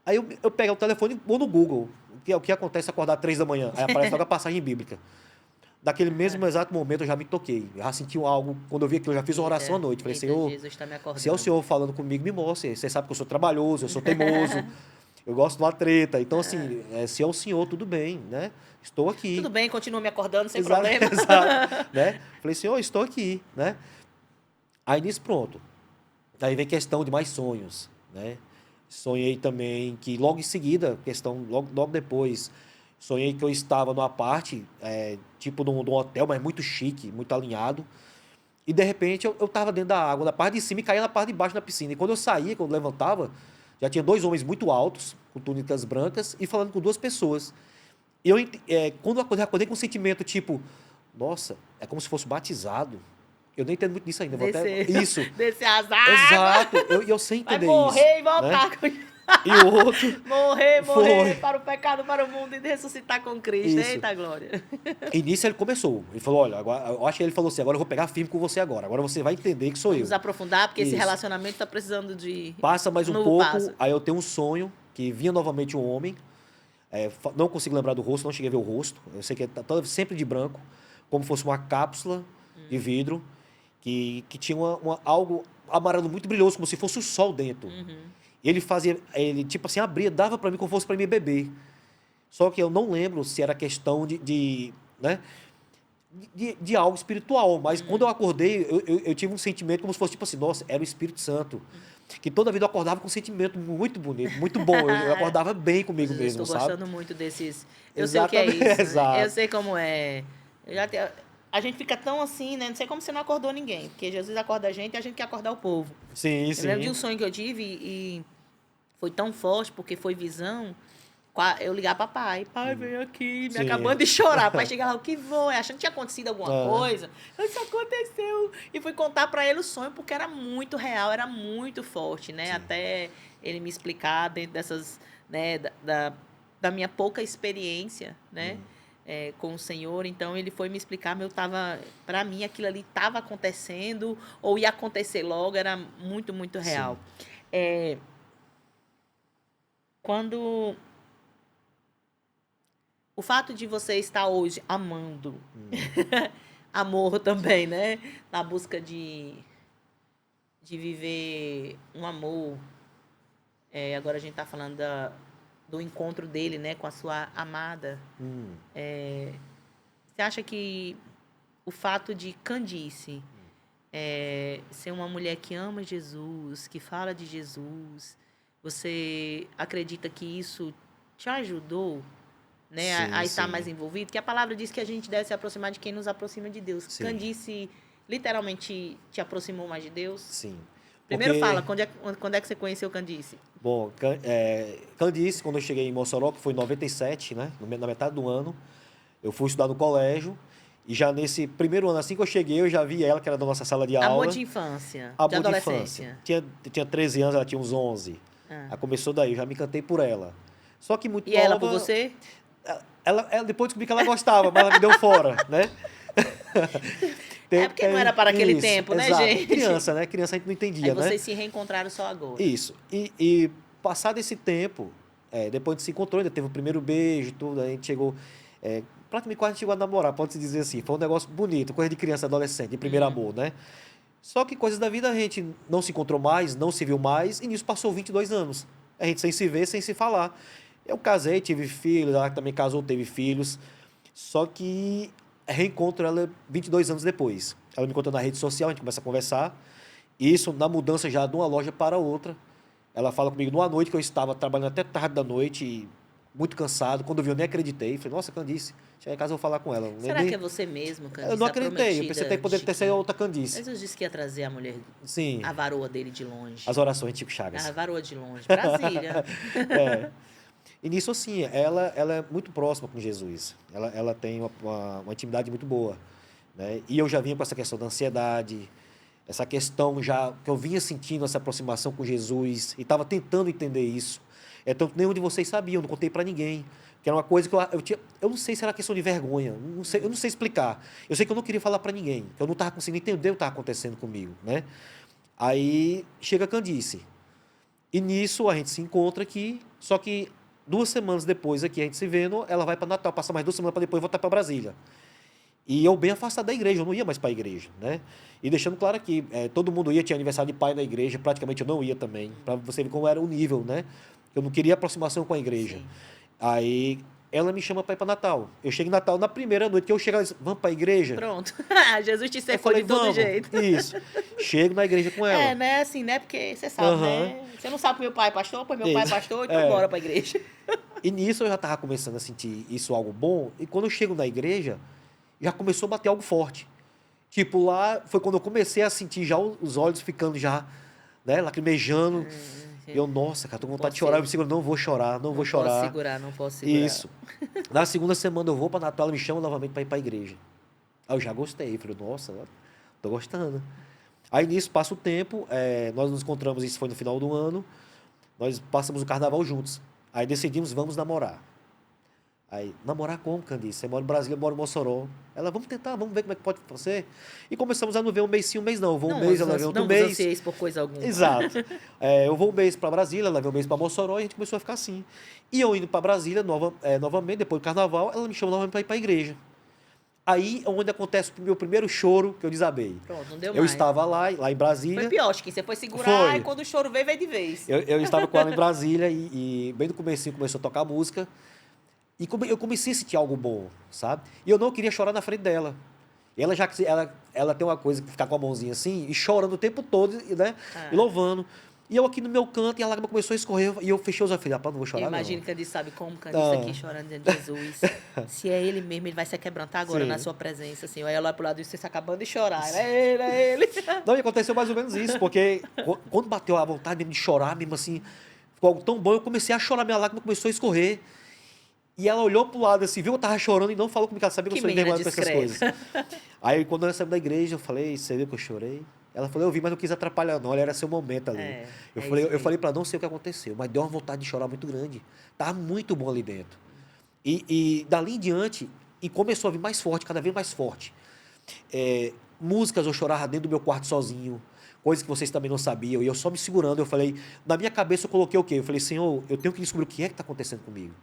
Aí eu pego o telefone e vou no Google, o que acontece acordar às 3 da manhã. Aí aparece logo a passagem bíblica. Daquele mesmo exato momento eu já me toquei. Eu já senti algo, quando eu vi aquilo, eu já fiz uma oração à noite. Falei, Senhor, Jesus está me acordando. se é o Senhor falando comigo, me mostre. Você sabe que eu sou trabalhoso, eu sou teimoso, eu gosto de uma treta. Então, assim, se é o Senhor, tudo bem, né? Estou aqui. Tudo bem, continua me acordando sem Exato, problema. exato, né? Falei, Senhor, estou aqui, né? Aí nisso, pronto. Aí vem questão de mais sonhos, né? Sonhei também que logo em seguida, logo depois, sonhei que eu estava numa parte, tipo de um hotel, mas muito chique, muito alinhado. E de repente eu estava dentro da água, na parte de cima e caía na parte de baixo da piscina. E quando eu saía, quando eu levantava, já tinha 2 homens muito altos, com túnicas brancas, e falando com 2 pessoas. E quando eu acordei com um sentimento tipo, nossa, é como se fosse batizado. Eu nem entendo muito disso ainda. Isso. Descer as águas. Exato. Eu sem Vai entender morrer isso. e voltar. Né? E o outro... morrer Foi. para o pecado, para o mundo e ressuscitar com Cristo. Isso. Eita glória. E nisso ele começou. Ele falou, olha, agora, eu acho que ele falou assim, agora eu vou pegar firme com você agora. Agora você vai entender que sou Vamos eu. aprofundar, porque esse Isso. relacionamento está precisando de... Passa mais um novo pouco, passo. aí eu tenho um sonho, que vinha novamente um homem. Não consigo lembrar do rosto, não cheguei a ver o rosto. Eu sei que ele tá sempre de branco, como fosse uma cápsula de vidro, que tinha algo amarelo muito brilhoso, como se fosse o sol dentro. E ele tipo assim, abria, dava para mim como fosse para mim beber. Só que eu não lembro se era questão né? de algo espiritual. Mas quando eu acordei, eu tive um sentimento como se fosse tipo assim, nossa, era o Espírito Santo. Que toda vida eu acordava com um sentimento muito bonito, muito bom. Eu acordava bem comigo Eu mesmo, estou sabe? gostando muito desses. Eu sei o que é Exatamente, isso, né? Eu exato. sei como é. Eu já te- A gente fica tão assim, né? Não sei como você não acordou ninguém. Porque Jesus acorda a gente e a gente quer acordar o povo. Sim, Eu lembro de um sim. sonho que eu tive e foi tão forte, porque foi visão. Eu ligar pra pai, vem aqui, me Sim. acabando de chorar. Pai chega lá, o que foi? Achando que tinha acontecido alguma Ah, coisa. Isso aconteceu. E fui contar pra ele o sonho, porque era muito real, era muito forte, né? sim. Até ele me explicar dentro dessas, né, da minha pouca experiência, né? Com o Senhor, então ele foi me explicar, mas eu tava, para mim aquilo ali estava acontecendo ou ia acontecer logo, era muito, muito Sim. real. É, quando o fato de você estar hoje amando, amor também, né? Na busca de viver um amor. Agora a gente tá falando do encontro dele, né, com a sua amada. Hum. Você acha que o fato de Candice ser uma mulher que ama Jesus, que fala de Jesus, você acredita que isso te ajudou, né, Sim, a estar mais sim. envolvido? Que a palavra diz que a gente deve se aproximar de quem nos aproxima de Deus. Sim, Candice literalmente te aproximou mais de Deus? sim. Primeiro fala, Porque, quando é que você conheceu Candice? bom, Candice, quando eu cheguei em Mossoró, que foi em 97, né? Na metade do ano, eu fui estudar no colégio. E já nesse primeiro ano, assim que eu cheguei, eu já vi ela, que era da nossa sala de Amor aula. de infância, de Amor de infância. adolescência. Tinha 13 anos, ela tinha uns 11. Ah. Aí começou daí, eu já me encantei por ela. Só que muito E ela por nova, você? ela depois descobri que ela gostava, mas ela me deu fora, né? É porque não era para aquele Isso, tempo, né, exato. gente? Criança, né? Criança a gente não Aí entendia, né? vocês se reencontraram só agora. Isso. E passado esse tempo, depois a gente se encontrou, ainda teve o primeiro beijo e tudo, a gente chegou. Praticamente quase chegou a namorar, pode-se dizer assim. Foi um negócio bonito, coisa de criança, adolescente, de primeiro amor, né? Só que coisas da vida a gente não se encontrou mais, não se viu mais, e nisso passou 22 anos. A gente sem se ver, sem se falar. Eu casei, tive filhos, ela também casou, teve filhos. Só que reencontro ela 22 anos depois. Ela me encontrou na rede social, a gente começa a conversar. Isso na mudança já de uma loja para outra. Ela fala comigo numa noite que eu estava trabalhando até tarde da noite, e muito cansado. Quando eu vi, eu nem acreditei. Falei, nossa, Candice, cheguei em casa eu vou falar com ela. Será que é você mesmo, Eu Candice, não a acreditei. Eu pensei até prometida que poderia de ter sido que... outra Candice. Jesus disse que ia trazer a mulher, Sim, a varoa dele de longe. as orações de Chico Chagas. A varoa de longe. Brasília. É. E nisso, assim, ela é muito próxima com Jesus. Ela tem uma intimidade muito boa. Né? E eu já vinha com essa questão da ansiedade, essa questão já que eu vinha sentindo essa aproximação com Jesus e estava tentando entender isso. Tanto nenhum de vocês sabia, eu não contei para ninguém. Que era uma coisa que eu tinha. Eu não sei se era questão de vergonha, eu não sei explicar. Eu sei que eu não queria falar para ninguém, que eu não estava conseguindo entender o que estava acontecendo comigo. Né? Aí chega a Candice. E nisso a gente se encontra aqui, só que 2 semanas depois aqui a gente se vendo, ela vai para Natal, passa mais 2 semanas para depois voltar para Brasília. E eu bem afastado da igreja, eu não ia mais para a igreja, né? E deixando claro aqui, todo mundo ia, tinha aniversário de pai na igreja, praticamente eu não ia também, para você ver como era o nível, né? Eu não queria aproximação com a igreja. Sim. Aí ela me chama para ir para Natal. Eu chego em Natal, na primeira noite que eu chego, ela diz, vamos para a igreja? Pronto. Jesus te Eu cercou falei, de todo vamos. jeito. Isso. Chego na igreja com ela. Né? Assim, né? Porque você sabe, Aham. né? Você não sabe que meu pai é pastor, pois meu pai é Isso. pastor, então bora pra igreja. E nisso eu já estava começando a sentir isso algo bom. E quando eu chego na igreja, já começou a bater algo forte. Tipo, lá foi quando eu comecei a sentir já os olhos ficando já, né, lacrimejando. E eu, nossa, cara, tô com vontade de chorar. Eu me seguro, não vou chorar, não vou chorar. Posso segurar, não posso segurar. Isso. Na segunda semana eu vou para Natal, ela me chama novamente para ir para a igreja. Aí eu já gostei. Falei, nossa, tô gostando. Aí nisso passa o tempo, nós nos encontramos, isso foi no final do ano. Nós passamos o carnaval juntos. Aí decidimos, vamos namorar. Aí, namorar como, Candice? Você mora em Brasília, eu moro em Mossoró. Ela, vamos tentar, vamos ver como é que pode ser. E começamos a não ver um mês sim, um mês não. Eu vou um mês, ela vem outro não mês. vos ansieis por coisa alguma. Exato. Eu vou um mês para Brasília, ela vem um mês para Mossoró e a gente começou a ficar assim. E eu indo para Brasília novamente, depois do carnaval, ela me chama novamente para ir para a igreja. Aí é onde acontece o meu primeiro choro que eu desabei. Pronto, não deu Eu mais. estava lá em Brasília. Foi pior, acho que você foi segurar Foi. e quando o choro veio de vez. Eu estava com ela em Brasília e bem no comecinho começou a tocar música. E eu comecei a sentir algo bom, sabe? E eu não queria chorar na frente dela. E ela tem uma coisa que ficar com a mãozinha assim e chorando o tempo todo, né? E louvando. E eu aqui no meu canto e a lágrima começou a escorrer e eu fechei os olhos. Falei, rapaz, não vou chorar, Imagina não. que Candice sabe como Candice aqui chorando dizendo, Jesus, se é ele mesmo, ele vai se quebrantar agora Sim. na sua presença, assim. Aí eu lá pro lado e você está acabando de chorar. É ele. Não, e aconteceu mais ou menos isso, porque quando bateu a vontade mesmo de chorar, mesmo assim, ficou algo tão bom, eu comecei a chorar, minha lágrima começou a escorrer. E ela olhou pro lado assim, viu que eu tava chorando e não falou comigo, ela sabia que eu sou envergonhado com essas coisas. Aí quando nós saímos da igreja, eu falei, você viu que eu chorei? Ela falou, eu vi, mas não quis atrapalhar não, era seu momento ali. Eu falei para não sei o que aconteceu, mas deu uma vontade de chorar muito grande. Tava muito bom ali dentro. E dali em diante, e começou a vir mais forte, cada vez mais forte. Músicas eu chorava dentro do meu quarto sozinho, coisas que vocês também não sabiam, e eu só me segurando, eu falei, na minha cabeça eu coloquei o quê? Eu falei, Senhor, eu tenho que descobrir o que é que está acontecendo comigo.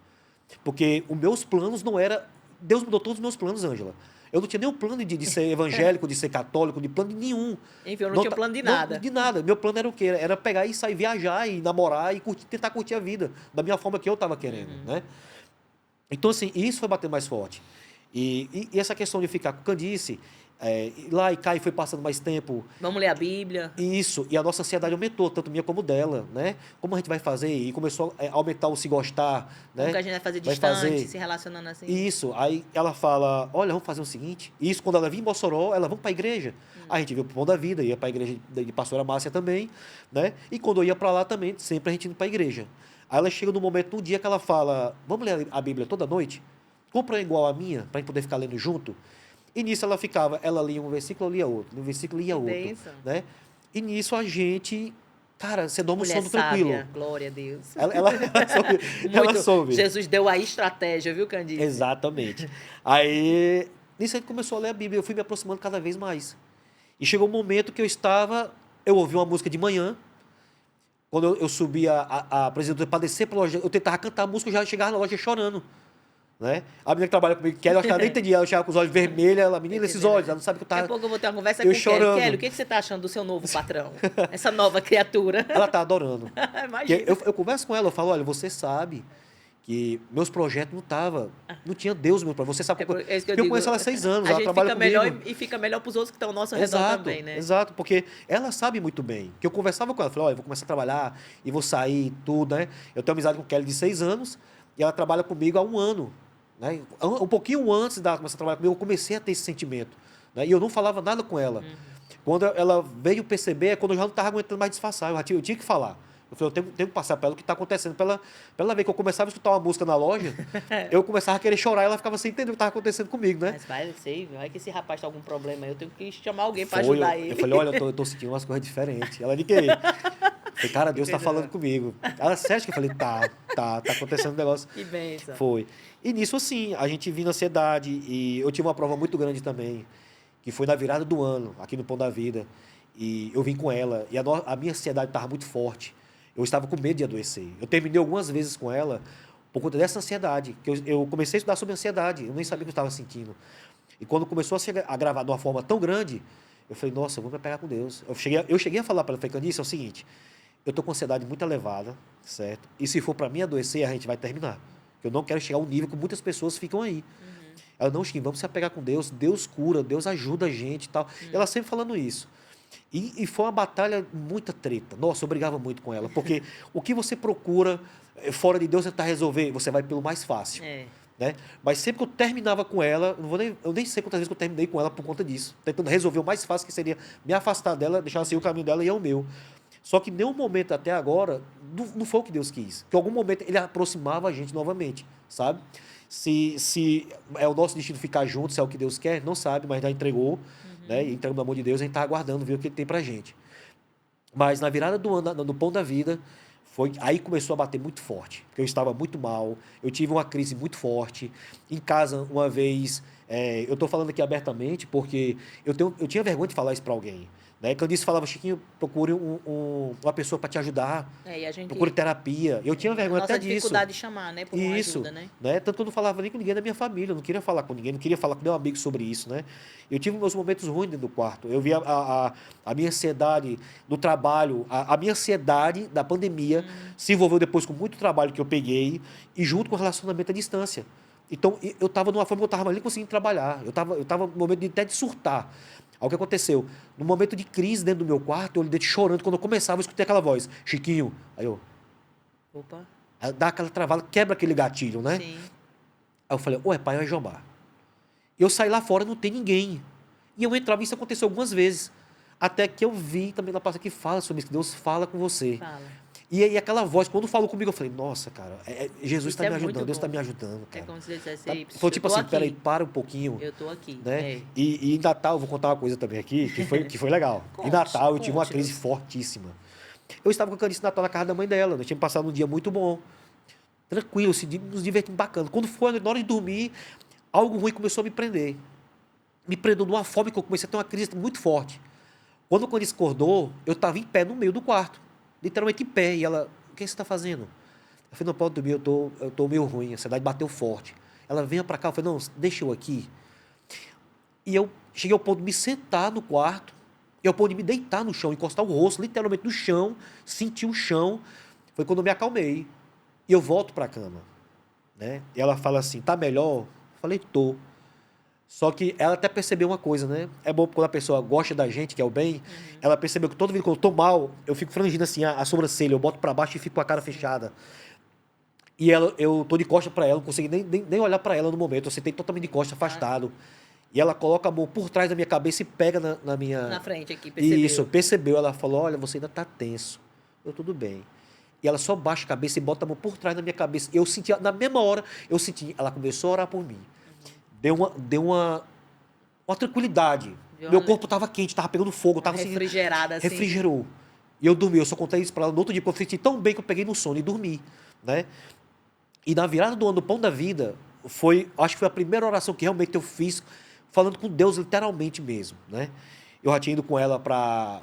Porque os meus planos não era. Deus mudou todos os meus planos, Ângela. Eu não tinha nenhum plano de ser evangélico, de ser católico, de plano nenhum. Enfim, eu não tinha plano de nada. Não, de nada. Meu plano era o quê? Era pegar e sair viajar e namorar e tentar curtir a vida da minha forma que eu estava querendo, né? Então, assim, isso foi bater mais forte. E essa questão de ficar com Candice, lá e cá e foi passando mais tempo. Vamos ler a Bíblia. Isso, e a nossa ansiedade aumentou, tanto minha como dela, né? Como a gente vai fazer? E começou a aumentar o se gostar, né? Como que a gente vai fazer distante, se relacionando assim? Isso, aí ela fala, olha, vamos fazer o seguinte, e isso quando ela vinha em Mossoró, ela, vamos para a igreja. A gente veio para o Pão da Vida, ia para a igreja de Pastora Márcia também, né? E quando eu ia para lá também, sempre a gente ia para a igreja. Aí ela chega no momento, no dia que ela fala, vamos ler a Bíblia toda noite? Compra igual a minha, para a gente poder ficar lendo junto. E nisso ela lia um versículo, eu lia outro, no versículo lia outro, né? E nisso a gente, cara, você dorme um sono tranquilo. Glória a Deus. Ela soube. Jesus deu a estratégia, viu, Candice? Exatamente. Aí, nisso a gente começou a ler a Bíblia, eu fui me aproximando cada vez mais. E chegou um momento que eu ouvi uma música de manhã, quando eu subia a apresentadora para descer para a loja, eu tentava cantar a música, eu já chegava na loja chorando. Né? A menina que trabalha comigo, Kelly, eu acho que ela nem entendia, ela chegava com os olhos vermelhos, ela, menina, esses olhos, ela não sabe que eu tava... Daqui a pouco eu vou ter uma conversa com o Kelly. Kelly, o que você está achando do seu novo patrão? Essa nova criatura. Ela tá adorando. Imagina. Eu converso com ela, eu falo, olha, você sabe que meus projetos não tinha Deus meu projeto. Você sabe que eu conheço ela há 6 anos, ela trabalha comigo. Melhor e fica melhor para os outros que estão ao nosso redor também, né? Exato, porque ela sabe muito bem. Que eu conversava com ela, falei, olha, eu vou começar a trabalhar e vou sair e tudo, né? Eu tenho amizade com Kelly de 6 anos e ela trabalha comigo há 1 ano. Né? Um pouquinho antes de começar a trabalhar comigo, eu comecei a ter esse sentimento. Né? E eu não falava nada com ela. Quando ela veio perceber, é quando eu já não estava aguentando mais disfarçar. Eu tinha que falar. Eu falei, eu tenho que passar para ela o que está acontecendo. Para ela ver que eu começava a escutar uma música na loja, eu começava a querer chorar e ela ficava sem entender o que estava acontecendo comigo, né? Mas vai que esse rapaz tem algum problema, eu tenho que chamar alguém para ajudar ele. Eu falei, olha, eu tô sentindo umas coisas diferentes. Ela de quê? Eu falei, cara, Deus está falando comigo. Ela, sério que eu falei, tá acontecendo um negócio. Que bênção. Foi. E nisso, assim, a gente viu na ansiedade e eu tive uma prova muito grande também, que foi na virada do ano, aqui no Pão da Vida. E eu vim com ela e a minha ansiedade estava muito forte. Eu estava com medo de adoecer. Eu terminei algumas vezes com ela por conta dessa ansiedade, que eu comecei a estudar sobre ansiedade, eu nem sabia o que eu estava sentindo. E quando começou a gravar de uma forma tão grande, eu falei, nossa, eu vou me pegar com Deus. Eu cheguei a falar para ela, falei, Candice, é o seguinte, eu estou com ansiedade muito elevada, certo? E se for para mim adoecer, a gente vai terminar. Eu não quero chegar ao nível que muitas pessoas ficam aí. Ela, não, Chiquinho, vamos se apegar com Deus, Deus cura, Deus ajuda a gente e tal. Ela sempre falando isso. E foi uma batalha, muita treta. Nossa, eu brigava muito com ela, porque o que você procura fora de Deus tentar resolver, você vai pelo mais fácil. Né? Mas sempre que eu terminava com ela, eu nem sei quantas vezes que eu terminei com ela por conta disso, tentando resolver o mais fácil, que seria me afastar dela, deixar assim o caminho dela e é o meu. Só que em nenhum momento até agora, não foi o que Deus quis. Que em algum momento ele aproximava a gente novamente, sabe? Se é o nosso destino ficar junto, se é o que Deus quer, não sabe, mas já entregou, né? E entregando no amor de Deus, a gente está aguardando ver o que ele tem pra gente. Mas na virada do ano, no Pão da Vida, aí começou a bater muito forte, porque eu estava muito mal, eu tive uma crise muito forte. Em casa, uma vez, eu estou falando aqui abertamente, porque eu tinha vergonha de falar isso para alguém. Né? Candice falava, Chiquinho, procure uma pessoa para te ajudar, procure terapia. Eu tinha vergonha até disso. Nossa dificuldade de chamar, né? Por uma ajuda, né? Tanto que eu não falava nem com ninguém da minha família, eu não queria falar com ninguém, não queria falar com meu amigo sobre isso, né? Eu tive meus momentos ruins dentro do quarto. Eu vi a minha ansiedade do trabalho, a minha ansiedade da pandemia se envolveu depois com muito trabalho que eu peguei e junto com o relacionamento à distância. Então, eu estava numa forma que eu estava nem conseguindo trabalhar. Eu tava no momento até de surtar. Aí o que aconteceu? No momento de crise dentro do meu quarto, eu olhei chorando. Quando eu começava, eu escutei aquela voz, Chiquinho. Opa. Aí dá aquela travada, quebra aquele gatilho, né? Sim. Aí eu falei, ou é pai ou é Jomar. Eu saí lá fora, não tem ninguém. E eu entrava, isso aconteceu algumas vezes. Até que eu vi também na palavra que fala sobre isso, que Deus fala com você. Fala. E aí aquela voz, quando falou comigo, eu falei, nossa, cara, Jesus Isso está é me muito ajudando, Deus está bom. me ajudando, É cara. como se Deus dissesse, Tá? "Ei, Foi eu tipo tô assim, aqui. peraí, para um pouquinho. Eu tô aqui. Né? É. E em Natal, eu vou contar uma coisa também aqui, que foi legal. Em Natal, eu tive uma crise Conte-nos. fortíssima. Eu estava com a Canice Natal na casa da mãe dela, nós tínhamos passado um dia muito bom. Tranquilo, nos divertimos bacana. Quando foi na hora de dormir, algo ruim começou a me prender. Me prendeu de uma forma que eu comecei a ter uma crise muito forte. Quando a Canice acordou, eu estava em pé no meio do quarto. Literalmente em pé. E ela, o que você está fazendo? Eu falei, não pode dormir, eu tô meio ruim, a ansiedade bateu forte. Ela, venha para cá. Eu falei, não, deixa eu aqui. E eu cheguei ao ponto de me sentar no quarto, e ao ponto de me deitar no chão, encostar o rosto literalmente no chão, sentir o chão. Foi quando eu me acalmei. E eu volto para a cama. Né? E ela fala assim, tá melhor? Eu falei, tô. Só que ela até percebeu uma coisa, né? É bom quando a pessoa gosta da gente, que é o bem, ela percebeu que toda vez que eu tô mal, eu fico frangindo assim a sobrancelha, eu boto para baixo e fico com a cara fechada. E eu tô de costa para ela, não consegui nem olhar para ela no momento, eu sentei totalmente de costa, afastado. E ela coloca a mão por trás da minha cabeça e pega na minha... Na frente aqui, E percebeu? isso, percebeu. Ela falou, olha, você ainda tá tenso. Eu, tudo bem. E ela só baixa a cabeça e bota a mão por trás da minha cabeça. Eu senti, na mesma hora, ela começou a orar por mim. Deu uma tranquilidade. Deu Meu uma- corpo estava quente, estava pegando fogo, estava assim, refrigerada assim. refrigerou. E eu dormi, eu só contei isso para ela no outro dia, porque eu senti tão bem que eu peguei no sono e dormi, né? E na virada do ano do Pão da Vida, acho que foi a primeira oração que realmente eu fiz, falando com Deus literalmente mesmo, né? Eu já tinha ido com ela para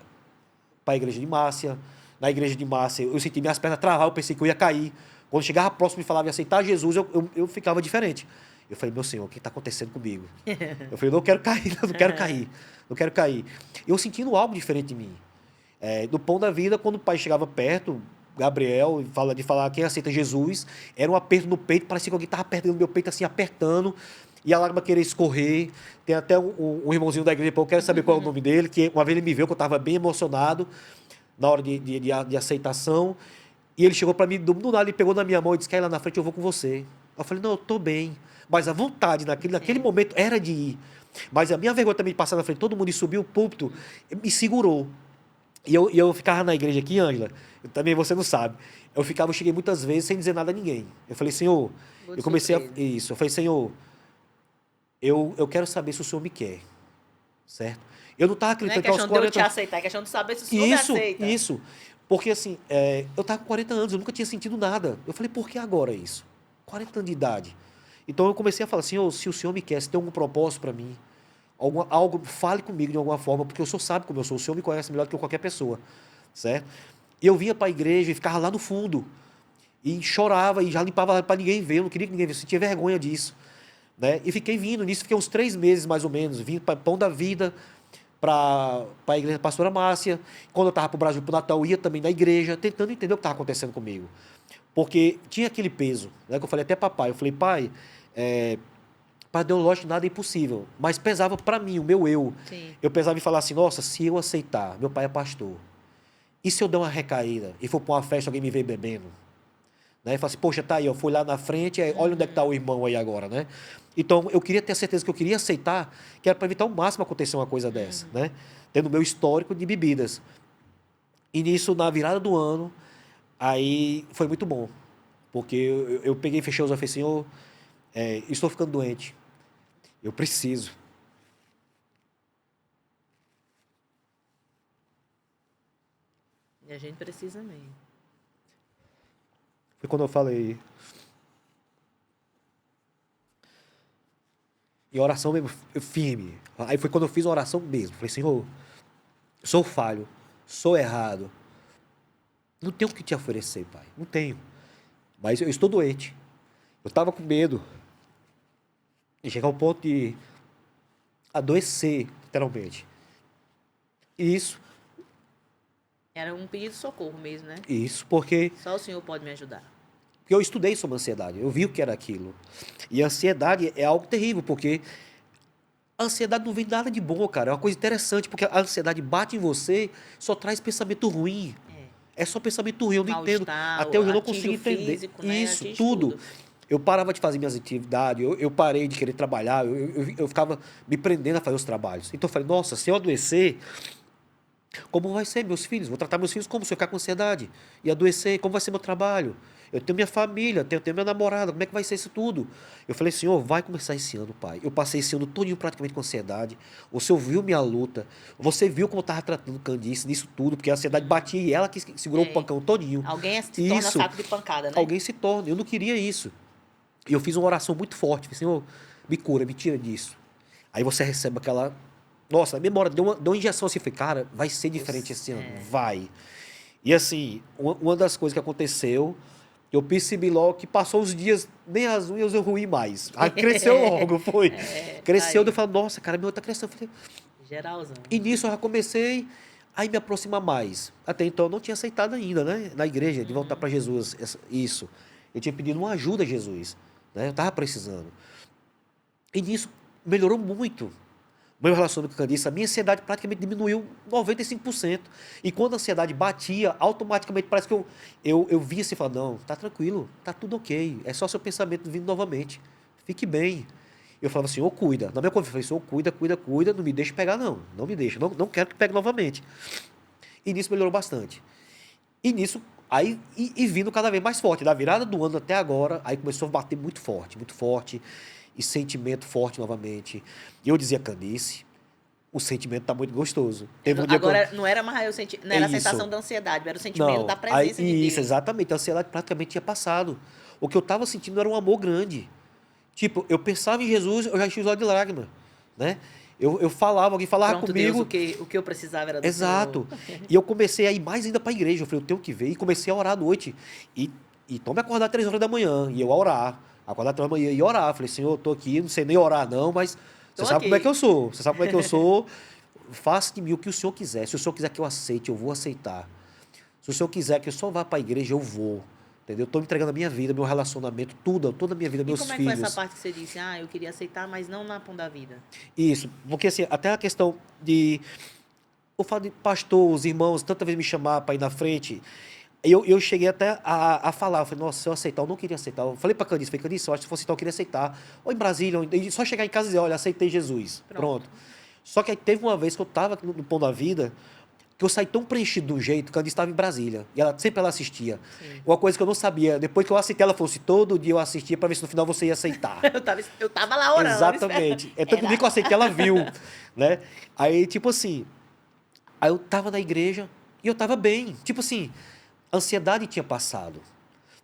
a igreja de Márcia. Na igreja de Márcia, eu senti minhas pernas travar, eu pensei que eu ia cair. Quando chegava próximo e falava em aceitar Jesus, eu ficava diferente. Eu falei, meu Senhor, o que está acontecendo comigo? Eu falei, não quero cair, não quero cair, não quero cair. Eu sentindo algo diferente em mim. No Pão da Vida, quando o pai chegava perto, Gabriel, de falar quem aceita Jesus, era um aperto no peito, parecia que alguém estava apertando meu peito, assim, apertando, e a lágrima queria escorrer. Tem até um irmãozinho da igreja, eu quero saber qual é o nome dele, que uma vez ele me viu, que eu estava bem emocionado, na hora de aceitação, e ele chegou para mim, do nada, ele pegou na minha mão e disse, quer ir lá na frente, eu vou com você. Eu falei, não, eu estou bem. Mas a vontade, naquele momento, era de ir. Mas a minha vergonha também de passar na frente, todo mundo, e subir o púlpito, me segurou. E eu ficava na igreja aqui, Ângela, também você não sabe. Eu cheguei muitas vezes sem dizer nada a ninguém. Eu falei, Senhor, Boa eu comecei surpresa. isso. Eu falei, Senhor, eu quero saber se o Senhor me quer, certo? Eu não estava Não é acreditando que aos questão de eu 40 te aceitar, é questão de saber se o senhor me aceita. Isso. Porque assim, eu estava com 40 anos, eu nunca tinha sentido nada. Eu falei, por que agora isso? 40 anos de idade. Então eu comecei a falar, Senhor, se o Senhor me quer, se tem algum propósito para mim, algo, fale comigo de alguma forma, porque o Senhor sabe como eu sou, o Senhor me conhece melhor do que qualquer pessoa, certo? E eu vinha para a igreja e ficava lá no fundo, e chorava, e já limpava para ninguém ver, eu não queria que ninguém visse, eu sentia vergonha disso, né? E fiquei vindo, nisso fiquei uns 3 meses mais ou menos, vim para Pão da Vida, para a igreja da pastora Márcia, quando eu estava para o Brasil, para o Natal, eu ia também na igreja, tentando entender o que estava acontecendo comigo, porque tinha aquele peso, né, que eu falei até papai, eu falei, pai, para Deus, lógico, nada é impossível. Mas pesava para mim, o meu eu. Sim. Eu pesava em falar assim, nossa, se eu aceitar, meu pai é pastor. E se eu der uma recaída e for para uma festa, alguém me ver bebendo? Né? E fala assim, poxa, tá aí, eu fui lá na frente, olha onde é que está o irmão aí agora, né? Então, eu queria ter certeza que eu queria aceitar, que era para evitar ao máximo acontecer uma coisa dessa, né? Tendo o meu histórico de bebidas. E nisso, na virada do ano, aí foi muito bom. Porque eu peguei e fechei os olhos e falei, Senhor, estou ficando doente. Eu preciso. E a gente precisa mesmo. Foi quando eu falei. Em oração mesmo, firme. Aí foi quando eu fiz a oração mesmo. Falei, Senhor, sou falho, sou errado. Não tenho o que te oferecer, Pai. Não tenho. Mas eu estou doente. Eu estava com medo de chegar ao ponto de adoecer, literalmente. E Era um pedido de socorro mesmo, né? isso porque Só o senhor pode me ajudar. Porque eu estudei sobre ansiedade, eu vi o que era aquilo. E a ansiedade é algo terrível, porque a ansiedade não vem nada de bom, cara. É uma coisa interessante, porque a ansiedade bate em você, só traz pensamento ruim. É só pensamento ruim, eu não entendo. Mal-estar, Até hoje eu não atinge consigo o entender. físico, né? Isso, Atinge tudo. tudo. Eu parava de fazer minhas atividades, eu parei de querer trabalhar, eu ficava me prendendo a fazer os trabalhos. Então eu falei, nossa, se eu adoecer, como vai ser meus filhos? Vou tratar meus filhos como se eu ficar com ansiedade e adoecer? Como vai ser meu trabalho? Eu tenho minha família, tenho minha namorada, como é que vai ser isso tudo? Eu falei, Senhor, vai começar esse ano, Pai. Eu passei esse ano todinho praticamente com ansiedade. O Senhor viu minha luta. Você viu como eu estava tratando Candice nisso tudo, porque a ansiedade batia e ela que segurou o pancão todinho. Alguém se torna saco de pancada, né? Alguém se torna. Eu não queria isso. E eu fiz uma oração muito forte. Falei, Senhor, me cura, me tira disso. Aí você recebe aquela... Nossa, a memória deu uma injeção assim. Falei, cara, vai ser diferente esse ano. Vai. E assim, uma das coisas que aconteceu, eu percebi logo que passou os dias, nem as unhas eu ruí mais. Aí cresceu logo, foi. Cresceu, aí. eu falei, nossa, cara, meu olho tá crescendo. Eu falei, Geralzão. e nisso eu já comecei a me aproximar mais. Até então eu não tinha aceitado ainda, né? Na igreja, de voltar para Jesus. Isso. Eu tinha pedido uma ajuda a Jesus. Né? Eu estava precisando. E nisso melhorou muito. Meu relacionamento com a Candice, a minha ansiedade praticamente diminuiu 95%. E quando a ansiedade batia, automaticamente parece que eu via assim e falava, não, tá tranquilo, tá tudo ok. É só seu pensamento vindo novamente. Fique bem. Eu falava assim, ô cuida. Na minha conversa, eu falei, Senhor, cuida, não me deixe pegar, não. Não me deixa, não quero que pegue novamente. E nisso melhorou bastante. E nisso, aí, vindo cada vez mais forte. Da virada do ano até agora, aí começou a bater muito forte. E sentimento forte novamente. E eu dizia, Candice, o sentimento está muito gostoso. Teve um dia Agora, que não era mais não era a sensação da ansiedade, era o sentimento da presença de Deus. Isso, exatamente. A ansiedade praticamente tinha passado. O que eu estava sentindo era um amor grande. Tipo, eu pensava em Jesus, eu já enchia os olhos de lágrimas. Né? Eu falava, alguém falava Pronto, comigo. Deus, o que eu precisava era do Exato. Senhor. E eu comecei a ir mais ainda para a igreja. Eu falei, eu tenho que ver. E comecei a orar à noite. E então me acordar 3 horas da manhã. E eu a orar. Acordar 3 horas da manhã e orar. Falei, Senhor, eu estou aqui, não sei nem orar não, mas você sabe como é que eu sou. Você sabe como é que eu sou. Faça de mim o que o Senhor quiser. Se o Senhor quiser que eu aceite, eu vou aceitar. Se o Senhor quiser que eu só vá para a igreja, eu vou. Entendeu? Estou me entregando a minha vida, meu relacionamento, tudo, toda a minha vida, meus filhos. E como é que foi essa parte que você disse? Ah, eu queria aceitar, mas não na pão da vida. Isso. Porque assim, até a questão de... Eu falo de pastor, os irmãos, tanta vez me chamar para ir na frente. Eu cheguei até a falar, eu falei, nossa, se eu aceitar, eu não queria aceitar. Eu falei para a Candice, eu acho que se fosse aceitar, eu queria aceitar. Ou em Brasília, ou só chegar em casa e dizer, olha, aceitei Jesus. Pronto. Só que aí teve uma vez que eu estava no Pão da Vida, que eu saí tão preenchido de um jeito, que a Candice estava em Brasília. E sempre ela assistia. Sim. Uma coisa que eu não sabia, depois que eu aceitei, ela falou assim, todo dia eu assistia para ver se no final você ia aceitar. eu tava lá orando. Exatamente. É tanto que eu aceitei, ela viu. Né? Aí, tipo assim, aí eu estava na igreja e eu estava bem. Tipo assim, a ansiedade tinha passado.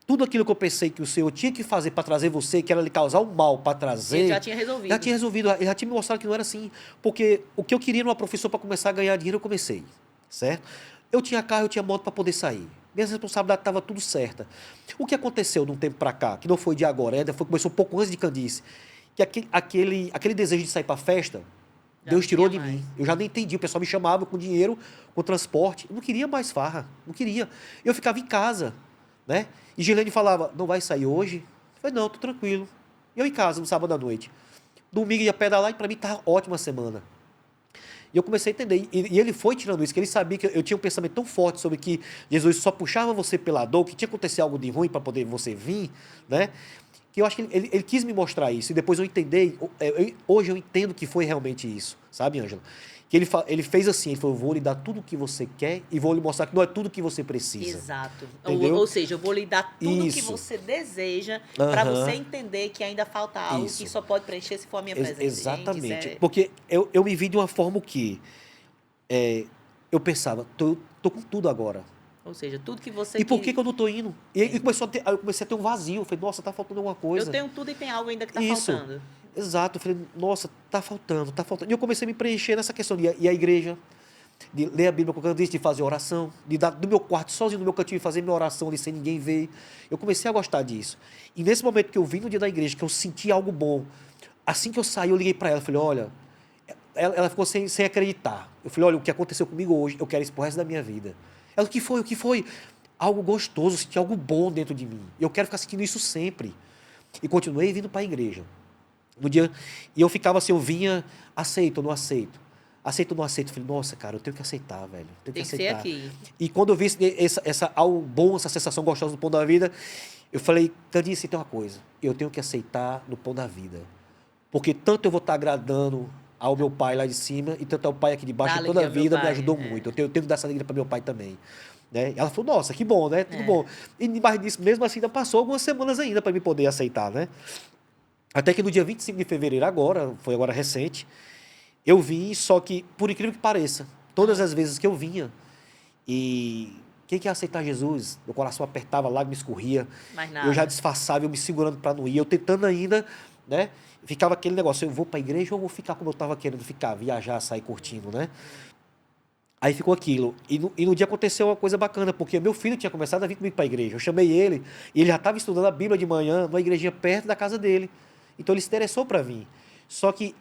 Tudo aquilo que eu pensei que o Senhor tinha que fazer para trazer você, que era lhe causar um mal para trazer... Ele já tinha resolvido. Já tinha resolvido. Ele já tinha me mostrado que não era assim. Porque o que eu queria numa profissão para começar a ganhar dinheiro, eu comecei. Certo? Eu tinha carro, eu tinha moto para poder sair. Minha responsabilidade estava tudo certa. O que aconteceu de um tempo para cá, que não foi de agora, ainda começou um pouco antes de Candice, que aquele desejo de sair para festa, Deus tirou de mim. Eu já não entendi. O pessoal me chamava com dinheiro, com transporte. Eu não queria mais farra. Não queria. Eu ficava em casa. Né? E Gilene falava, não vai sair hoje? Eu falei, não, tô tranquilo. E eu em casa, no sábado à noite. Domingo ia pedalar e para mim estava ótima semana. E eu comecei a entender. E ele foi tirando isso, que ele sabia que eu tinha um pensamento tão forte sobre que Jesus só puxava você pela dor, que tinha que acontecer algo de ruim para poder você vir, né? Que eu acho que ele quis me mostrar isso. E depois eu entendi, hoje eu entendo que foi realmente isso, sabe, Ângela? Que ele fez assim, ele falou, vou lhe dar tudo o que você quer e vou lhe mostrar que não é tudo o que você precisa. Exato. Ou seja, eu vou lhe dar tudo o que você deseja para você entender que ainda falta algo que só pode preencher se for a minha presença. Exatamente. Gente, porque eu me vi de uma forma que eu pensava, tô com tudo agora. Ou seja, tudo que você... E por que eu não estou indo? E aí eu comecei a ter um vazio. Eu falei, nossa, está faltando alguma coisa. Eu tenho tudo e tem algo ainda que está faltando. Exato. Eu falei, nossa, está faltando. E eu comecei a me preencher nessa questão de ir à igreja, de ler a Bíblia com Candice, de fazer oração, de dar do meu quarto, sozinho no meu cantinho, e fazer minha oração ali sem ninguém ver. Eu comecei a gostar disso. E nesse momento que eu vim no dia da igreja, que eu senti algo bom, assim que eu saí, eu liguei para ela, falei, olha... Ela ficou sem acreditar. Eu falei, olha, o que aconteceu comigo hoje, eu quero isso pro resto da minha vida. Ela, o que foi? algo gostoso, senti algo bom dentro de mim. Eu quero ficar sentindo isso sempre. E continuei vindo para a igreja. No dia, e eu ficava assim, eu vinha, aceito ou não aceito? Aceito ou não aceito? Eu falei, nossa, cara, eu tenho que aceitar, velho. Tenho Tem que que ser aceitar. aqui. E quando eu vi algo bom, essa sensação gostosa do pão da vida, eu falei, Candice, tem uma coisa. Eu tenho que aceitar no pão da vida. Porque tanto eu vou estar agradando ao meu pai lá de cima, e tanto ao pai aqui de baixo, Dá que toda a alegria ao meu vida me pai, ajudou é. muito. Eu tenho que dar essa alegria para meu pai também. Né? E ela falou, nossa, que bom, né? Tudo É. bom. E mais disso, mesmo assim, ainda passou algumas semanas ainda para me poder aceitar, né? Até que no dia 25 de fevereiro, foi agora recente, eu vim, só que, por incrível que pareça, todas as vezes que eu vinha, e quem quer aceitar Jesus? Meu coração apertava, a lágrima escorria, Mais eu já nada. disfarçava, eu me segurando para não ir, eu tentando ainda, né? Ficava aquele negócio, eu vou para a igreja ou vou ficar como eu estava querendo ficar, viajar, sair curtindo, né? Aí ficou aquilo. E no dia aconteceu uma coisa bacana, porque meu filho tinha começado a vir comigo para a igreja. Eu chamei ele, e ele já estava estudando a Bíblia de manhã, numa igrejinha perto da casa dele. Então ele se interessou para vir. Só que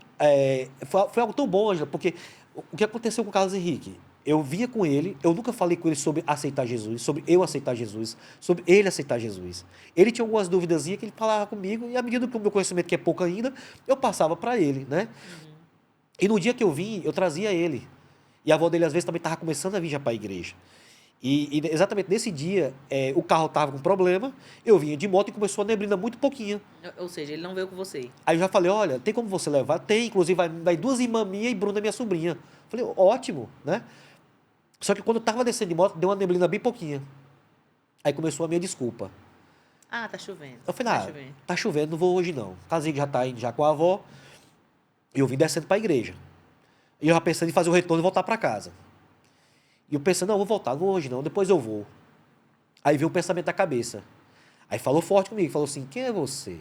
foi algo tão bom, Angela, porque o que aconteceu com o Carlos Henrique? Eu via com ele, eu nunca falei com ele sobre aceitar Jesus, sobre eu aceitar Jesus, sobre ele aceitar Jesus. Ele tinha algumas duvidazinhas que ele falava comigo, e à medida que o meu conhecimento, que é pouco ainda, eu passava para ele, né? E no dia que eu vim, eu trazia ele. E a avó dele, às vezes, também estava começando a vir já para a igreja. E exatamente nesse dia, o carro estava com problema, eu vinha de moto e começou a neblina muito pouquinho. Ou seja, ele não veio com você. Aí eu já falei, olha, tem como você levar? Tem, inclusive vai duas irmãs minhas e Bruna, minha sobrinha. Falei, ótimo, né? Só que quando eu estava descendo de moto, deu uma neblina bem pouquinha. Aí começou a minha desculpa. Ah, tá chovendo. Eu falei, Tá chovendo. tá chovendo, não vou hoje não. Casei já tá indo já com a avó, e eu vim descendo para a igreja. E eu já pensando em fazer o retorno e voltar para casa. E eu pensando, não, eu vou voltar, não vou hoje não, depois eu vou. Aí veio um pensamento da cabeça. Aí falou forte comigo, falou assim, quem é você?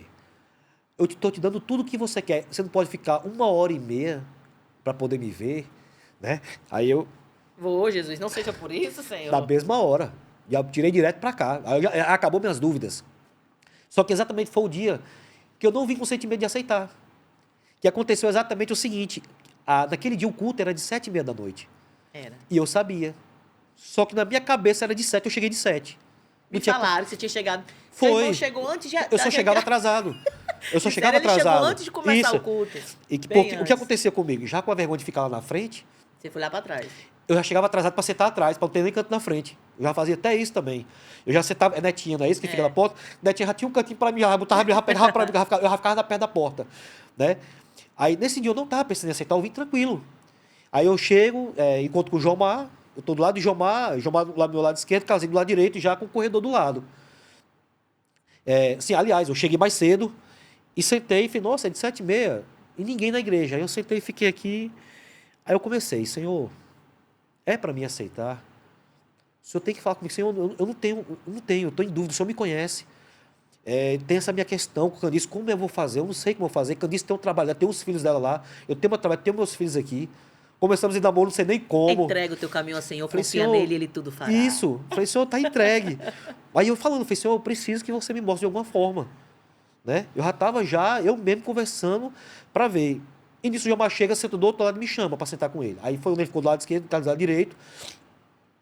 Eu estou te dando tudo o que você quer. Você não pode ficar 1h30 para poder me ver, né? Aí eu, Vou, Jesus, não seja por isso, Senhor. na mesma hora, já tirei direto para cá. Aí acabou minhas dúvidas. Só que exatamente foi o dia que eu não vim com o sentimento de aceitar. Que aconteceu exatamente o seguinte, naquele dia o culto era de 7h30 da noite. Era. E eu sabia. Só que na minha cabeça era de 7, eu cheguei de 7. Me falaram que você tinha chegado. Foi. Seu irmão chegou antes de... Eu só chegava atrasado. Eu só chegava Ele atrasado. chegou antes de começar o culto. E Bem o que antes. acontecia comigo? Já com a vergonha de ficar lá na frente, Você foi lá pra trás. eu já chegava atrasado para sentar atrás, para não ter nem canto na frente. Eu já fazia até isso também. Eu já sentava, Netinha, não é isso que fica na porta? Netinha já tinha um cantinho para mim, já botava, já pegava para mim, eu já ficava na perto da porta, né? Aí nesse dia eu não estava pensando em aceitar, eu vim tranquilo. Aí eu chego, encontro com o Jomar, eu estou do lado de Jomar lá do meu lado esquerdo, Casei do lado direito, já com o corredor do lado. Sim, aliás, eu cheguei mais cedo e sentei e falei, nossa, é de 7h30 e ninguém na igreja. Aí eu sentei e fiquei aqui. Aí eu comecei, Senhor, é para mim aceitar? O Senhor tem que falar comigo, Senhor, eu não tenho, eu estou em dúvida, o Senhor me conhece. Tem essa minha questão com Candice, como eu vou fazer? Eu não sei como eu vou fazer. Candice tem um trabalho, tem os filhos dela lá, eu tenho meu trabalho, tenho meus filhos aqui. Começamos em namoro, não sei nem como. Entrega o teu caminho ao Senhor, Falei, confia Senhor, nele, ele tudo fará. Isso. Falei, Senhor, tá entregue. Aí eu falando, falei, Senhor, eu preciso que você me mostre de alguma forma. Né? Eu já estava eu mesmo conversando para ver. E nisso o Jomar chega, senta do outro lado e me chama para sentar com ele. Aí foi onde ele ficou do lado esquerdo, do lado direito.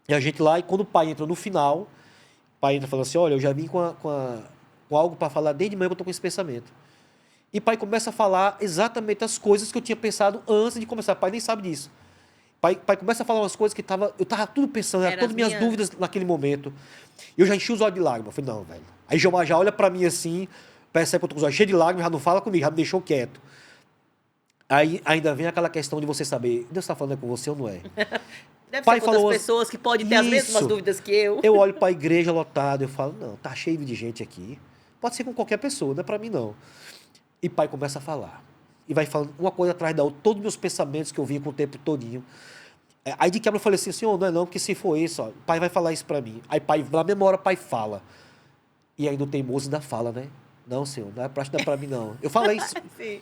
E a gente lá, e quando o pai entra no final, o pai entra falando assim, olha, eu já vim com algo para falar desde manhã que eu estou com esse pensamento. E o pai começa a falar exatamente as coisas que eu tinha pensado antes de começar. O pai nem sabe disso. O pai começa a falar umas coisas que eu estava tudo pensando, eram todas minhas dúvidas naquele momento. E eu já enchi os olhos de lágrimas. Eu falei, não, velho. Aí Jomar já olha para mim assim, percebe que eu estou com os olhos cheios de lágrimas, já não fala comigo, já me deixou quieto. Aí ainda vem aquela questão de você saber, Deus está falando com você ou não é? Deve pai ser com outras falou pessoas que podem ter as mesmas Isso. dúvidas que eu. Eu olho para a igreja lotada, eu falo, não, tá cheio de gente aqui. Pode ser com qualquer pessoa, não é para mim não. E pai começa a falar. E vai falando uma coisa atrás da outra, todos os meus pensamentos que eu vinha com o tempo todinho. Aí de quebra eu falei assim, Senhor, não é não, porque se for isso, ó, o pai vai falar isso para mim. Aí pai, na mesma hora, pai fala. E aí no teimoso ainda fala, né? Não, Senhor, não é para mim não. Eu falei isso,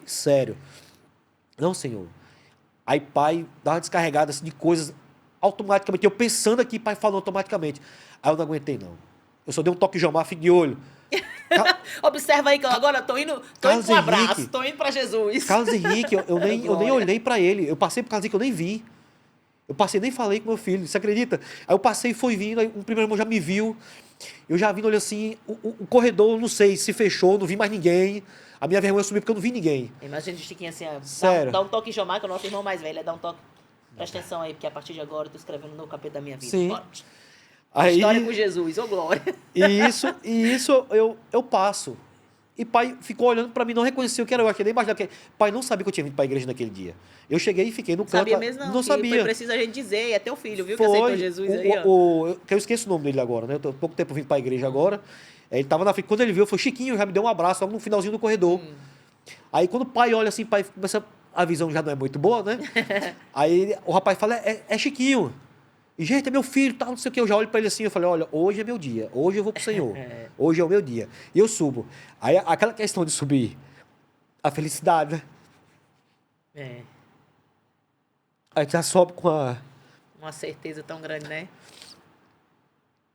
sério. Não, Senhor. Aí pai dá uma descarregada assim, de coisas automaticamente. Eu pensando aqui, pai falou automaticamente. Aí eu não aguentei, não. Eu só dei um toque de Jomar, fique de olho. Observa aí que eu agora tô indo Carlos pro abraço, Henrique. tô indo pra Jesus. Carlos Henrique, eu nem olhei para ele. Eu passei por Carlos Henrique, eu nem vi. Eu passei, nem falei com meu filho, você acredita? Aí eu passei e foi vindo, aí um primeiro irmão já me viu, eu já vindo, olhei assim, o corredor, não sei, se fechou, não vi mais ninguém. A minha vergonha subiu porque eu não vi ninguém. Imagina o Chiquinho assim, ó, Sério. dá um toque em Jomar, que é o nosso irmão mais velho, dá um toque. Presta atenção aí, porque a partir de agora eu tô escrevendo um novo capítulo da minha vida. Sim. Bora. Aí, História com Jesus, ô glória. e isso eu passo. E pai ficou olhando para mim, não reconheceu que era eu, achei nem imaginar que pai não sabia que eu tinha vindo para a igreja naquele dia. Eu cheguei e fiquei no canto. Sabia mesmo não, não que sabia. foi preciso a gente dizer, e é teu filho, viu, que aceitou Jesus aí, ó. Que eu esqueço o nome dele agora, né? Eu tô há pouco tempo vindo para a igreja agora. Ele tava na frente, quando ele viu, foi Chiquinho, já me deu um abraço logo no finalzinho do corredor. Aí quando o pai olha assim, pai começa, a visão já não é muito boa, né? Aí o rapaz fala, é Chiquinho. E, gente, é meu filho, tal, não sei o que. Eu já olho para ele assim, eu falei, olha, hoje é meu dia, hoje eu vou pro Senhor, hoje é o meu dia. E eu subo. Aí aquela questão de subir, a felicidade, né? É, Aí já sobe com uma certeza tão grande, né?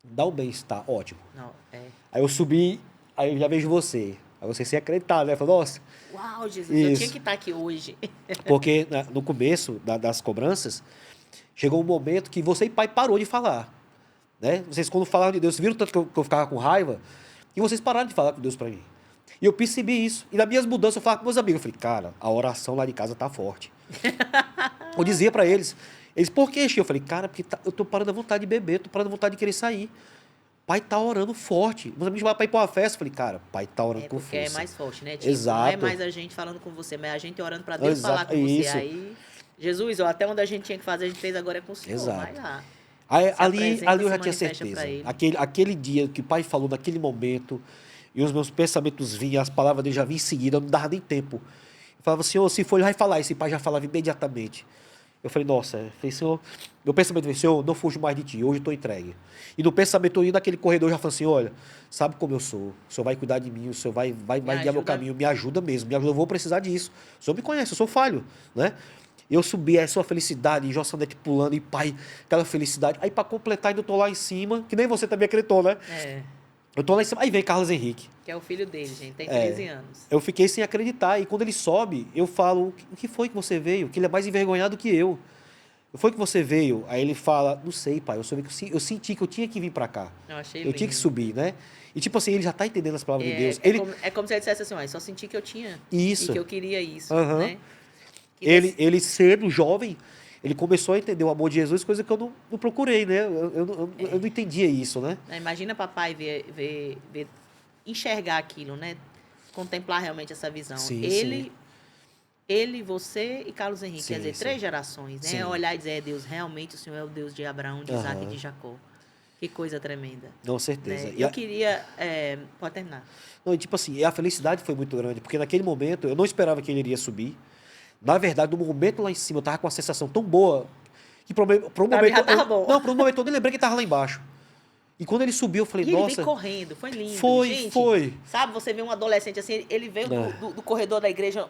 dá o bem-estar, ótimo. Não, é. Aí eu subi, aí eu já vejo você. Aí você sem acreditar, né? Falei, nossa. Uau, Jesus, eu Isso. tinha que estar aqui hoje. Porque no começo das cobranças, chegou um momento que você e pai parou de falar. Né? Vocês, quando falaram de Deus, viram tanto que eu ficava com raiva, e vocês pararam de falar com Deus para mim. E eu percebi isso. E nas minhas mudanças, eu falava com meus amigos. Eu falei, cara, a oração lá de casa tá forte. Eu dizia para eles. Eles, por quê, Chico? Eu falei, cara, porque eu tô parando a vontade de beber, tô parando a vontade de querer sair. Pai tá orando forte. Meus amigos chamaram pra ir pra uma festa. Eu falei, cara, pai tá orando com Porque força. é mais forte, né? Tipo, Exato. não é mais a gente falando com você, mas é a gente orando pra Deus Exato, falar com você. isso. Aí, Jesus, ó, até onde a gente tinha que fazer, a gente fez, agora é com o Senhor. Exato. Vai lá. Aí, Se ali apresenta, eu se já tinha manifesta pra certeza. ele. Aquele dia que o pai falou, naquele momento, e os meus pensamentos vinham, as palavras dele já vinham em seguida, eu não dava nem tempo. Eu falava, Senhor, se for, ele vai falar. Esse pai já falava imediatamente. Eu falei, nossa, Senhor, meu pensamento foi, Senhor, não fujo mais de ti, hoje eu estou entregue. E no pensamento, eu indo naquele corredor, eu já falei assim, olha, sabe como eu sou, o Senhor vai cuidar de mim, o Senhor vai guiar meu caminho, me ajuda mesmo, me ajuda, eu vou precisar disso. O Senhor me conhece, eu sou falho, né? Eu subi, a sua felicidade, e Jossanete pulando, e pai, aquela felicidade. Aí para completar, ainda eu tô lá em cima, que nem você também acreditou, né? É, Eu tô lá em cima, aí vem Carlos Henrique. que é o filho dele, gente, tem 13 anos. Eu fiquei sem acreditar, e quando ele sobe, eu falo, o que foi que você veio? Que ele é mais envergonhado que eu. O que foi que você veio? Aí ele fala, não sei, pai, eu senti que eu tinha que vir para cá. Eu achei Eu tinha que lindo. subir, né? E tipo assim, ele já tá entendendo as palavras de Deus. É como se ele dissesse assim, ó, só senti que eu tinha Isso. e que eu queria isso, Aham. né? Que Ele cedo, jovem, ele começou a entender o amor de Jesus, coisa que eu não procurei, né? Eu não entendia isso, né? Imagina papai enxergar aquilo, né? Contemplar realmente essa visão. Sim, Ele, você e Carlos Henrique, Sim, quer dizer, sim. 3 gerações, né? Sim. Olhar e dizer, Deus, realmente o Senhor é o Deus de Abraão, de Isaac e de Jacó. Que coisa tremenda. Com certeza. Né? E Eu queria... pode terminar. não, e tipo assim, e a felicidade foi muito grande, porque naquele momento eu não esperava que ele iria subir. Na verdade, no momento lá em cima, eu tava com uma sensação tão boa que por um Pra mim momento. já tava bom. Não, por um momento eu nem lembrei que tava lá embaixo. E quando ele subiu, eu falei, E ele nossa. veio correndo, foi lindo. Foi, gente, foi. Sabe, você vê um adolescente assim, ele veio do corredor da igreja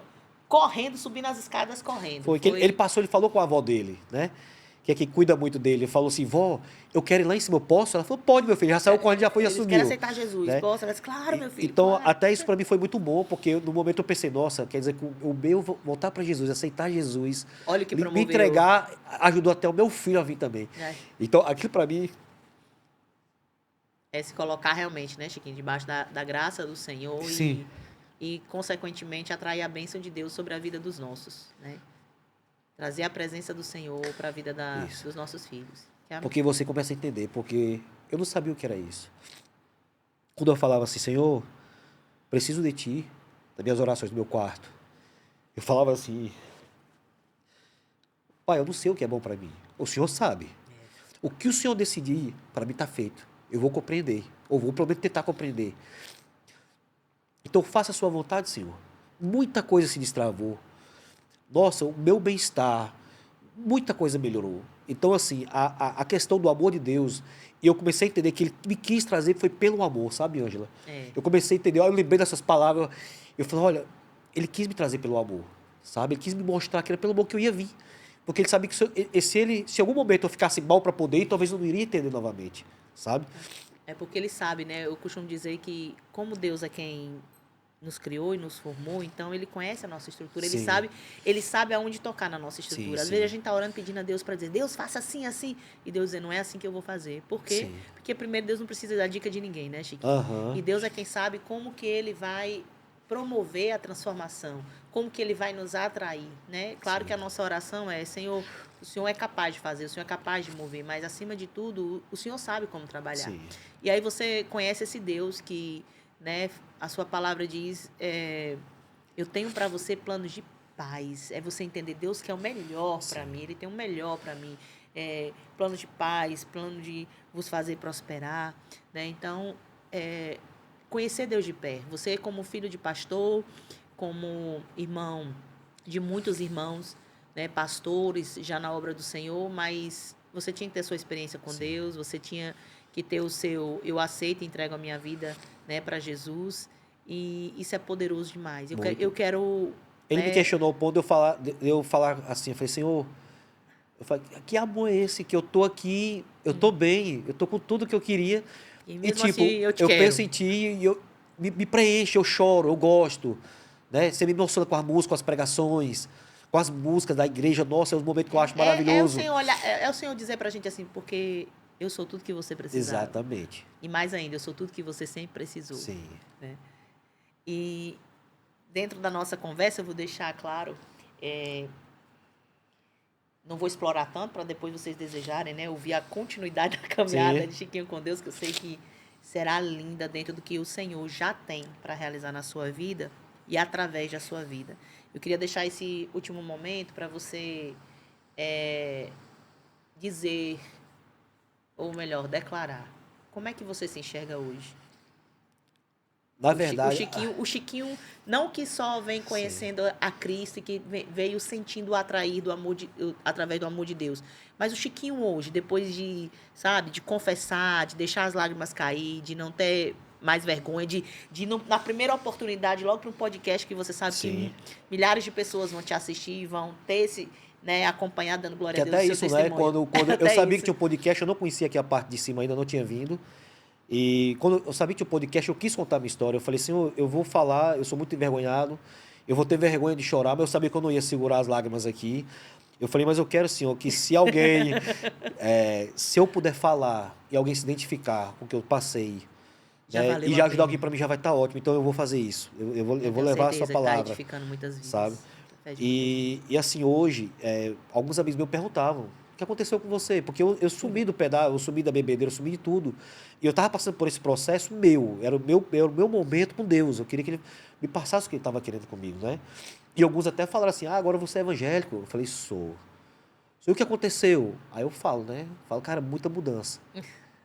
correndo, subindo as escadas correndo. Foi que ele passou, ele falou com a avó dele, né? Que é quem cuida muito dele. Ele falou assim, vó, eu quero ir lá em cima, eu posso? Ela falou, pode, meu filho. Já saiu correndo, já foi, já Eles subiu. querem aceitar Jesus, né? posso? Ela disse, claro, meu filho. Então, claro. até isso para mim foi muito bom, porque no momento eu pensei, nossa, quer dizer que o meu voltar para Jesus, aceitar Jesus, Olha o que me promoveu. entregar, ajudou até o meu filho a vir também. É. Então, aquilo para mim, É se colocar realmente, né, Chiquinho, debaixo da graça do Senhor Sim. e, consequentemente, atrair a bênção de Deus sobre a vida dos nossos, né? Trazer a presença do Senhor para a vida Isso. dos nossos filhos. Que é a- porque você começa a entender, porque eu não sabia o que era isso. Quando eu falava assim, Senhor, preciso de Ti, das minhas orações no meu quarto, eu falava assim, Pai, eu não sei o que é bom para mim, o Senhor sabe. O que o Senhor decidir, para mim está feito. Eu vou compreender, ou vou pelo menos tentar compreender. Então faça a sua vontade, Senhor. Muita coisa se destravou. Nossa, o meu bem-estar, muita coisa melhorou. Então, assim, a questão do amor de Deus, e eu comecei a entender que Ele me quis trazer foi pelo amor, sabe, Ângela? É. Eu comecei a entender, eu lembrei dessas palavras, eu falei, olha, Ele quis me trazer pelo amor, sabe? Ele quis me mostrar que era pelo amor que eu ia vir. Porque Ele sabia que se em algum momento eu ficasse mal para poder ir, talvez eu não iria entender novamente, sabe? É porque ele sabe, né? Eu costumo dizer que como Deus é quem nos criou e nos formou, então ele conhece a nossa estrutura, Sim. ele sabe aonde tocar na nossa estrutura. Sim, Às sim. vezes a gente tá orando pedindo a Deus para dizer, Deus, faça assim, assim, e Deus dizer, não é assim que eu vou fazer. Por quê? Sim. Porque primeiro Deus não precisa da dica de ninguém, né, Chiquinho? Aham. E Deus é quem sabe como que ele vai promover a transformação, como que ele vai nos atrair, né? Claro Sim. que a nossa oração é, Senhor, o Senhor é capaz de fazer, o Senhor é capaz de mover, mas acima de tudo, o Senhor sabe como trabalhar. Sim. E aí você conhece esse Deus que, né, a sua palavra diz, eu tenho para você planos de paz. É você entender Deus que é o melhor para mim, Ele tem o melhor para mim. Plano de paz, plano de vos fazer prosperar, né? Então, conhecer Deus de perto. Você como filho de pastor, como irmão de muitos irmãos, né, pastores já na obra do Senhor, mas você tinha que ter sua experiência com Deus, você tinha que ter o seu eu aceito e entrego a minha vida, né, para Jesus, e isso é poderoso demais. Eu quero Ele me né, questionou ao ponto de eu falar assim, eu falei, Senhor, eu falei, que amor é esse que eu tô aqui, eu tô bem, eu tô com tudo que eu queria, e e mesmo tipo, assim eu te eu quero. penso em ti e me preenche, eu choro, eu gosto, né? Você me emociona com a música, com as pregações, com as músicas da igreja, nossa, é um momento que eu acho maravilhoso. É o Senhor dizer pra gente assim, porque eu sou tudo que você precisava. Exatamente. E mais ainda, eu sou tudo que você sempre precisou. Sim. Né? E dentro da nossa conversa, eu vou deixar claro, não vou explorar tanto para depois vocês desejarem, né? Ouvir a continuidade da caminhada Sim. de Chiquinho com Deus, que eu sei que será linda dentro do que o Senhor já tem para realizar na sua vida e através da sua vida. Eu queria deixar esse último momento para você dizer, ou melhor, declarar, como é que você se enxerga hoje? Na verdade, O Chiquinho não que só vem conhecendo a Cristo e que veio sentindo atrair através do amor de Deus. Mas o Chiquinho hoje, depois de, sabe, de confessar, de deixar as lágrimas cair, de não ter mais vergonha, de não, na primeira oportunidade, logo para um podcast que você sabe sim. que milhares de pessoas vão te assistir, vão ter esse, né, acompanhado, dando glória Que a Deus, até seu isso, né? testemunho. Quando eu Até sabia isso. que tinha um podcast, eu não conhecia aqui a parte de cima, ainda não tinha vindo. E quando eu sabia que tinha um podcast, eu quis contar a minha história. Eu falei assim, eu vou falar, eu sou muito envergonhado, eu vou ter vergonha de chorar, mas eu sabia que eu não ia segurar as lágrimas aqui. Eu falei, mas eu quero, Senhor, que se alguém, se eu puder falar e alguém se identificar com o que eu passei, Já né, valeu e a já ajudar pena. alguém para mim, já vai estar ótimo. Então eu vou fazer isso. Eu vou Tenho levar a sua certeza que tá palavra, edificando muitas vidas. sabe? Fé de muitas vidas. E assim, hoje, alguns amigos meus perguntavam, o que aconteceu com você? Porque eu sumi do pedal, eu sumi da bebedeira, eu sumi de tudo. E eu estava passando por esse processo meu, era o meu momento com Deus. Eu queria que Ele me passasse o que Ele estava querendo comigo, né? E alguns até falaram assim, agora você é evangélico. Eu falei, sou. E o que aconteceu? Aí eu falo, né? Falo, cara, muita mudança.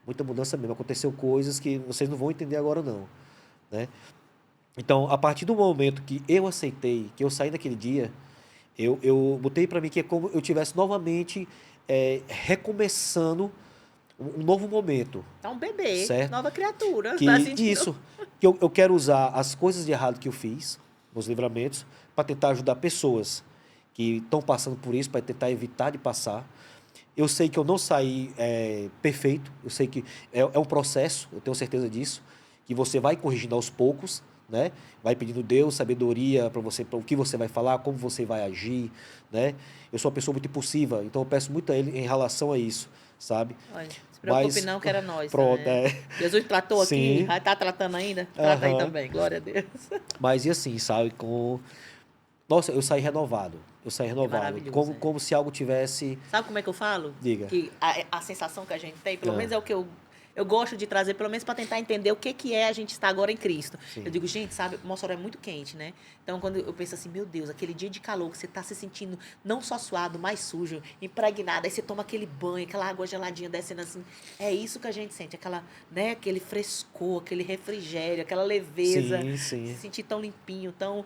Muita mudança mesmo. Aconteceu coisas que vocês não vão entender agora, não. Né? Então, a partir do momento que eu aceitei, que eu saí daquele dia, eu botei para mim que é como eu tivesse novamente recomeçando um novo momento, É um bebê, certo? nova criatura. Que Tá sentindo? isso, que eu quero usar as coisas de errado que eu fiz, os livramentos, para tentar ajudar pessoas que estão passando por isso, para tentar evitar de passar. Eu sei que eu não saí perfeito, eu sei que é um processo, eu tenho certeza disso, que você vai corrigindo aos poucos, né? Vai pedindo Deus sabedoria para você, para o que você vai falar, como você vai agir, né? Eu sou uma pessoa muito impulsiva, então eu peço muito a Ele em relação a isso, sabe? Olha, se preocupe Mas, não, que era nós. pronto, Né? Jesus tratou aqui, Sim. vai estar tratando ainda? Trata aí Aham. também, glória a Deus. Mas e assim, sabe? Nossa, eu saí renovado. Eu saí renovado. maravilhoso, Como se algo tivesse. Sabe como é que eu falo? Diga. Que a sensação que a gente tem, pelo menos é o que eu gosto de trazer, pelo menos para tentar entender o que é a gente estar agora em Cristo. Sim. Eu digo, gente, sabe, Mossoró é muito quente, né? Então, quando eu penso assim, meu Deus, aquele dia de calor que você está se sentindo não só suado, mas sujo, impregnado, aí você toma aquele banho, aquela água geladinha descendo assim, é isso que a gente sente, aquela, né, aquele frescor, aquele refrigério, aquela leveza, Sim, sim. se sentir tão limpinho, tão,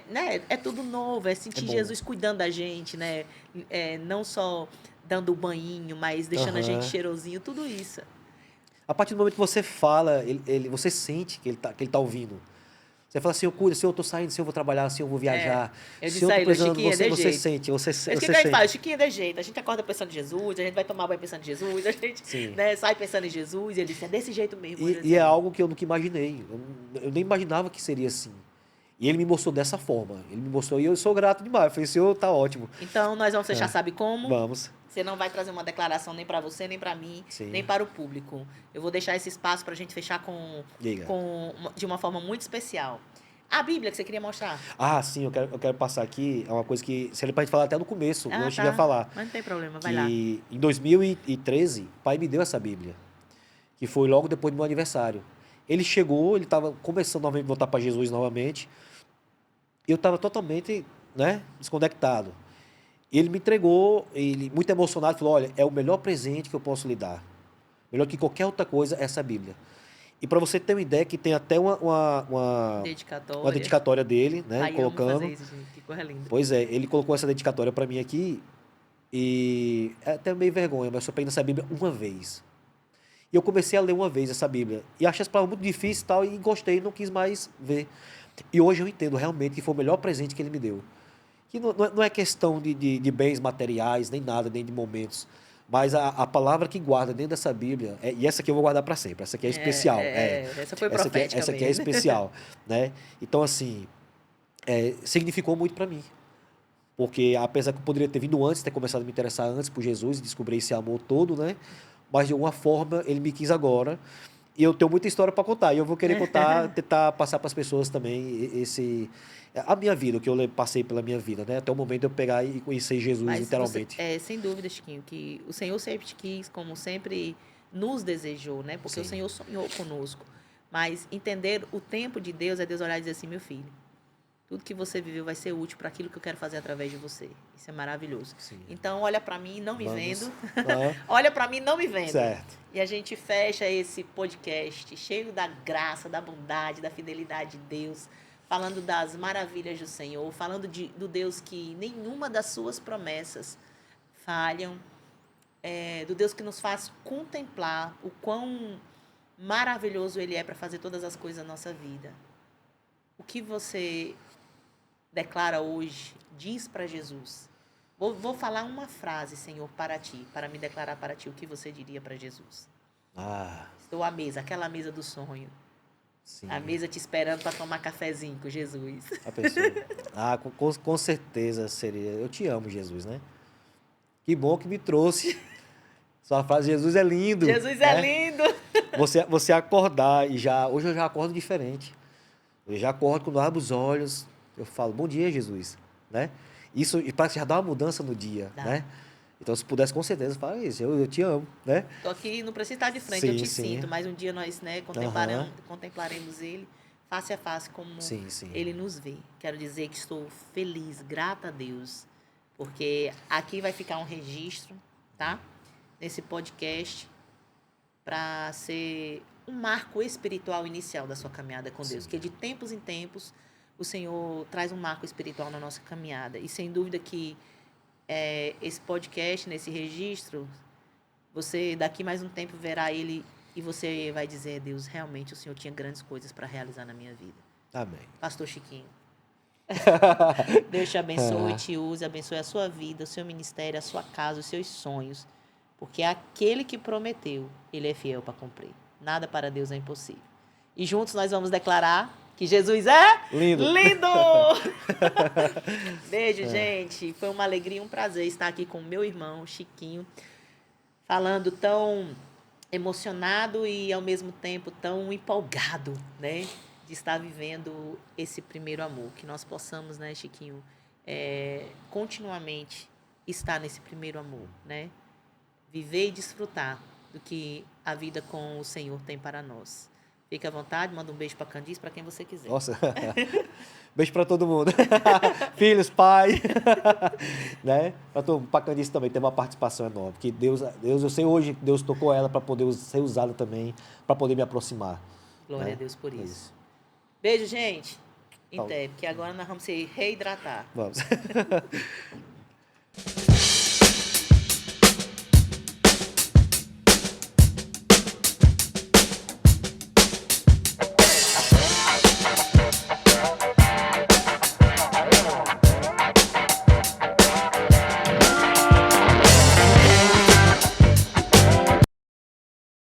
né, é tudo novo, é sentir bom. Jesus cuidando da gente, né? Não só dando o banhinho, mas deixando a gente cheirosinho, tudo isso. A partir do momento que você fala, você sente que ele tá ouvindo. Você fala assim, eu cuido, se eu tô saindo, se eu vou trabalhar, se eu vou viajar. Eu se disse eu a tô ele, precisando, Chiquinho, é de você jeito. sente, você É isso que a sente. gente fala, Chiquinho é de jeito. A gente acorda pensando em Jesus, a gente vai tomar banho pensando em Jesus, a gente sai pensando em Jesus, e ele disse, é desse jeito mesmo. E é algo que eu nunca imaginei. Eu nem imaginava que seria assim. E ele me mostrou dessa forma. Ele me mostrou e eu sou grato demais. Eu falei, Senhor, tá ótimo. Então, nós vamos fechar, sabe como? Vamos. Você não vai trazer uma declaração nem para você, nem para mim, Sim. nem para o público. Eu vou deixar esse espaço para a gente fechar Diga. de uma forma muito especial. A Bíblia que você queria mostrar. Ah, sim, eu quero passar aqui. É uma coisa que você pode falar até no começo. Eu não cheguei a Tá. falar. Mas não tem problema, vai lá. Que em 2013, o pai me deu essa Bíblia. Que foi logo depois do meu aniversário. Ele chegou, ele estava começando novamente a voltar para Jesus novamente. Eu estava totalmente, né, desconectado. Ele me entregou, ele muito emocionado, falou, olha, é o melhor presente que eu posso lhe dar. Melhor que qualquer outra coisa, essa Bíblia. E para você ter uma ideia, que tem até uma dedicatória dele, né, Ai, colocando. Eu amo fazer isso, gente, que coisa linda. Pois é, ele colocou essa dedicatória para mim aqui, e é até meio vergonha, mas eu só peguei essa Bíblia uma vez. E eu comecei a ler uma vez essa Bíblia. E achei as palavras muito difíceis e tal, e gostei, não quis mais ver. E hoje eu entendo realmente que foi o melhor presente que ele me deu. Que não é questão de bens materiais, nem nada, nem de momentos. Mas a palavra que guarda dentro dessa Bíblia, e essa aqui eu vou guardar para sempre, essa aqui é especial. Essa foi profética essa aqui é especial. Né? Então, assim, significou muito para mim. Porque apesar que eu poderia ter vindo antes, ter começado a me interessar antes por Jesus e descobrir esse amor todo, né? Mas de alguma forma ele me quis agora. E eu tenho muita história para contar. E eu vou querer contar, tentar passar para as pessoas também a minha vida, o que eu passei pela minha vida, né? Até o momento de eu pegar e conhecer Jesus, mas literalmente. Sem dúvida, Chiquinho, que o Senhor sempre te quis, como sempre nos desejou, né? Porque Sim. O Senhor sonhou conosco. Mas entender o tempo de Deus é Deus olhar e dizer assim, meu filho, tudo que você viveu vai ser útil para aquilo que eu quero fazer através de você. Isso é maravilhoso. Sim. Então, olha para mim, não me vendo. Olha para mim, não me vendo. Certo. E a gente fecha esse podcast cheio da graça, da bondade, da fidelidade de Deus, falando das maravilhas do Senhor, falando do Deus que nenhuma das suas promessas falham, do Deus que nos faz contemplar o quão maravilhoso Ele é para fazer todas as coisas na nossa vida. O que você declara hoje, diz para Jesus. Vou falar uma frase, Senhor, para ti, para me declarar para ti o que você diria para Jesus. Estou à mesa, aquela mesa do sonho. Sim. A mesa te esperando para tomar cafezinho com Jesus. A pessoa. Com certeza seria. Eu te amo, Jesus, né? Que bom que me trouxe. Sua frase, Jesus é lindo. Jesus é lindo. Você acordar e hoje eu já acordo diferente. Eu já acordo quando eu abro os olhos, eu falo, bom dia, Jesus, né? Isso, e parece que já dá uma mudança no dia, né? Então, se pudesse, com certeza, fala isso, eu te amo, né? Estou aqui, não precisa estar de frente, eu te sinto, mas um dia nós, né, contemplaremos Ele face a face, como Ele nos vê. Quero dizer que estou feliz, grata a Deus, porque aqui vai ficar um registro, tá? Nesse podcast, para ser um marco espiritual inicial da sua caminhada com Deus. Porque de tempos em tempos, o Senhor traz um marco espiritual na nossa caminhada. E sem dúvida que esse podcast, nesse registro, você daqui mais um tempo verá ele e você vai dizer, Deus, realmente o Senhor tinha grandes coisas para realizar na minha vida. Amém. Pastor Chiquinho. Deus te abençoe, te use, abençoe a sua vida, o seu ministério, a sua casa, os seus sonhos. Porque aquele que prometeu, ele é fiel para cumprir. Nada para Deus é impossível. E juntos nós vamos declarar que Jesus é lindo. Beijo, gente. Foi uma alegria e um prazer estar aqui com o meu irmão, Chiquinho, falando tão emocionado e, ao mesmo tempo, tão empolgado, né? De estar vivendo esse primeiro amor. Que nós possamos, né, Chiquinho, continuamente estar nesse primeiro amor, né? Viver e desfrutar do que a vida com o Senhor tem para nós. Fique à vontade, manda um beijo para Candice, para quem você quiser. Nossa, beijo para todo mundo. Filhos, pai, né? Para Candice também tem uma participação enorme. Que Deus, eu sei hoje que Deus tocou ela para poder ser usada também, para poder me aproximar. Glória a Deus por isso. Beijo, gente. Até, porque agora nós vamos se reidratar. Vamos.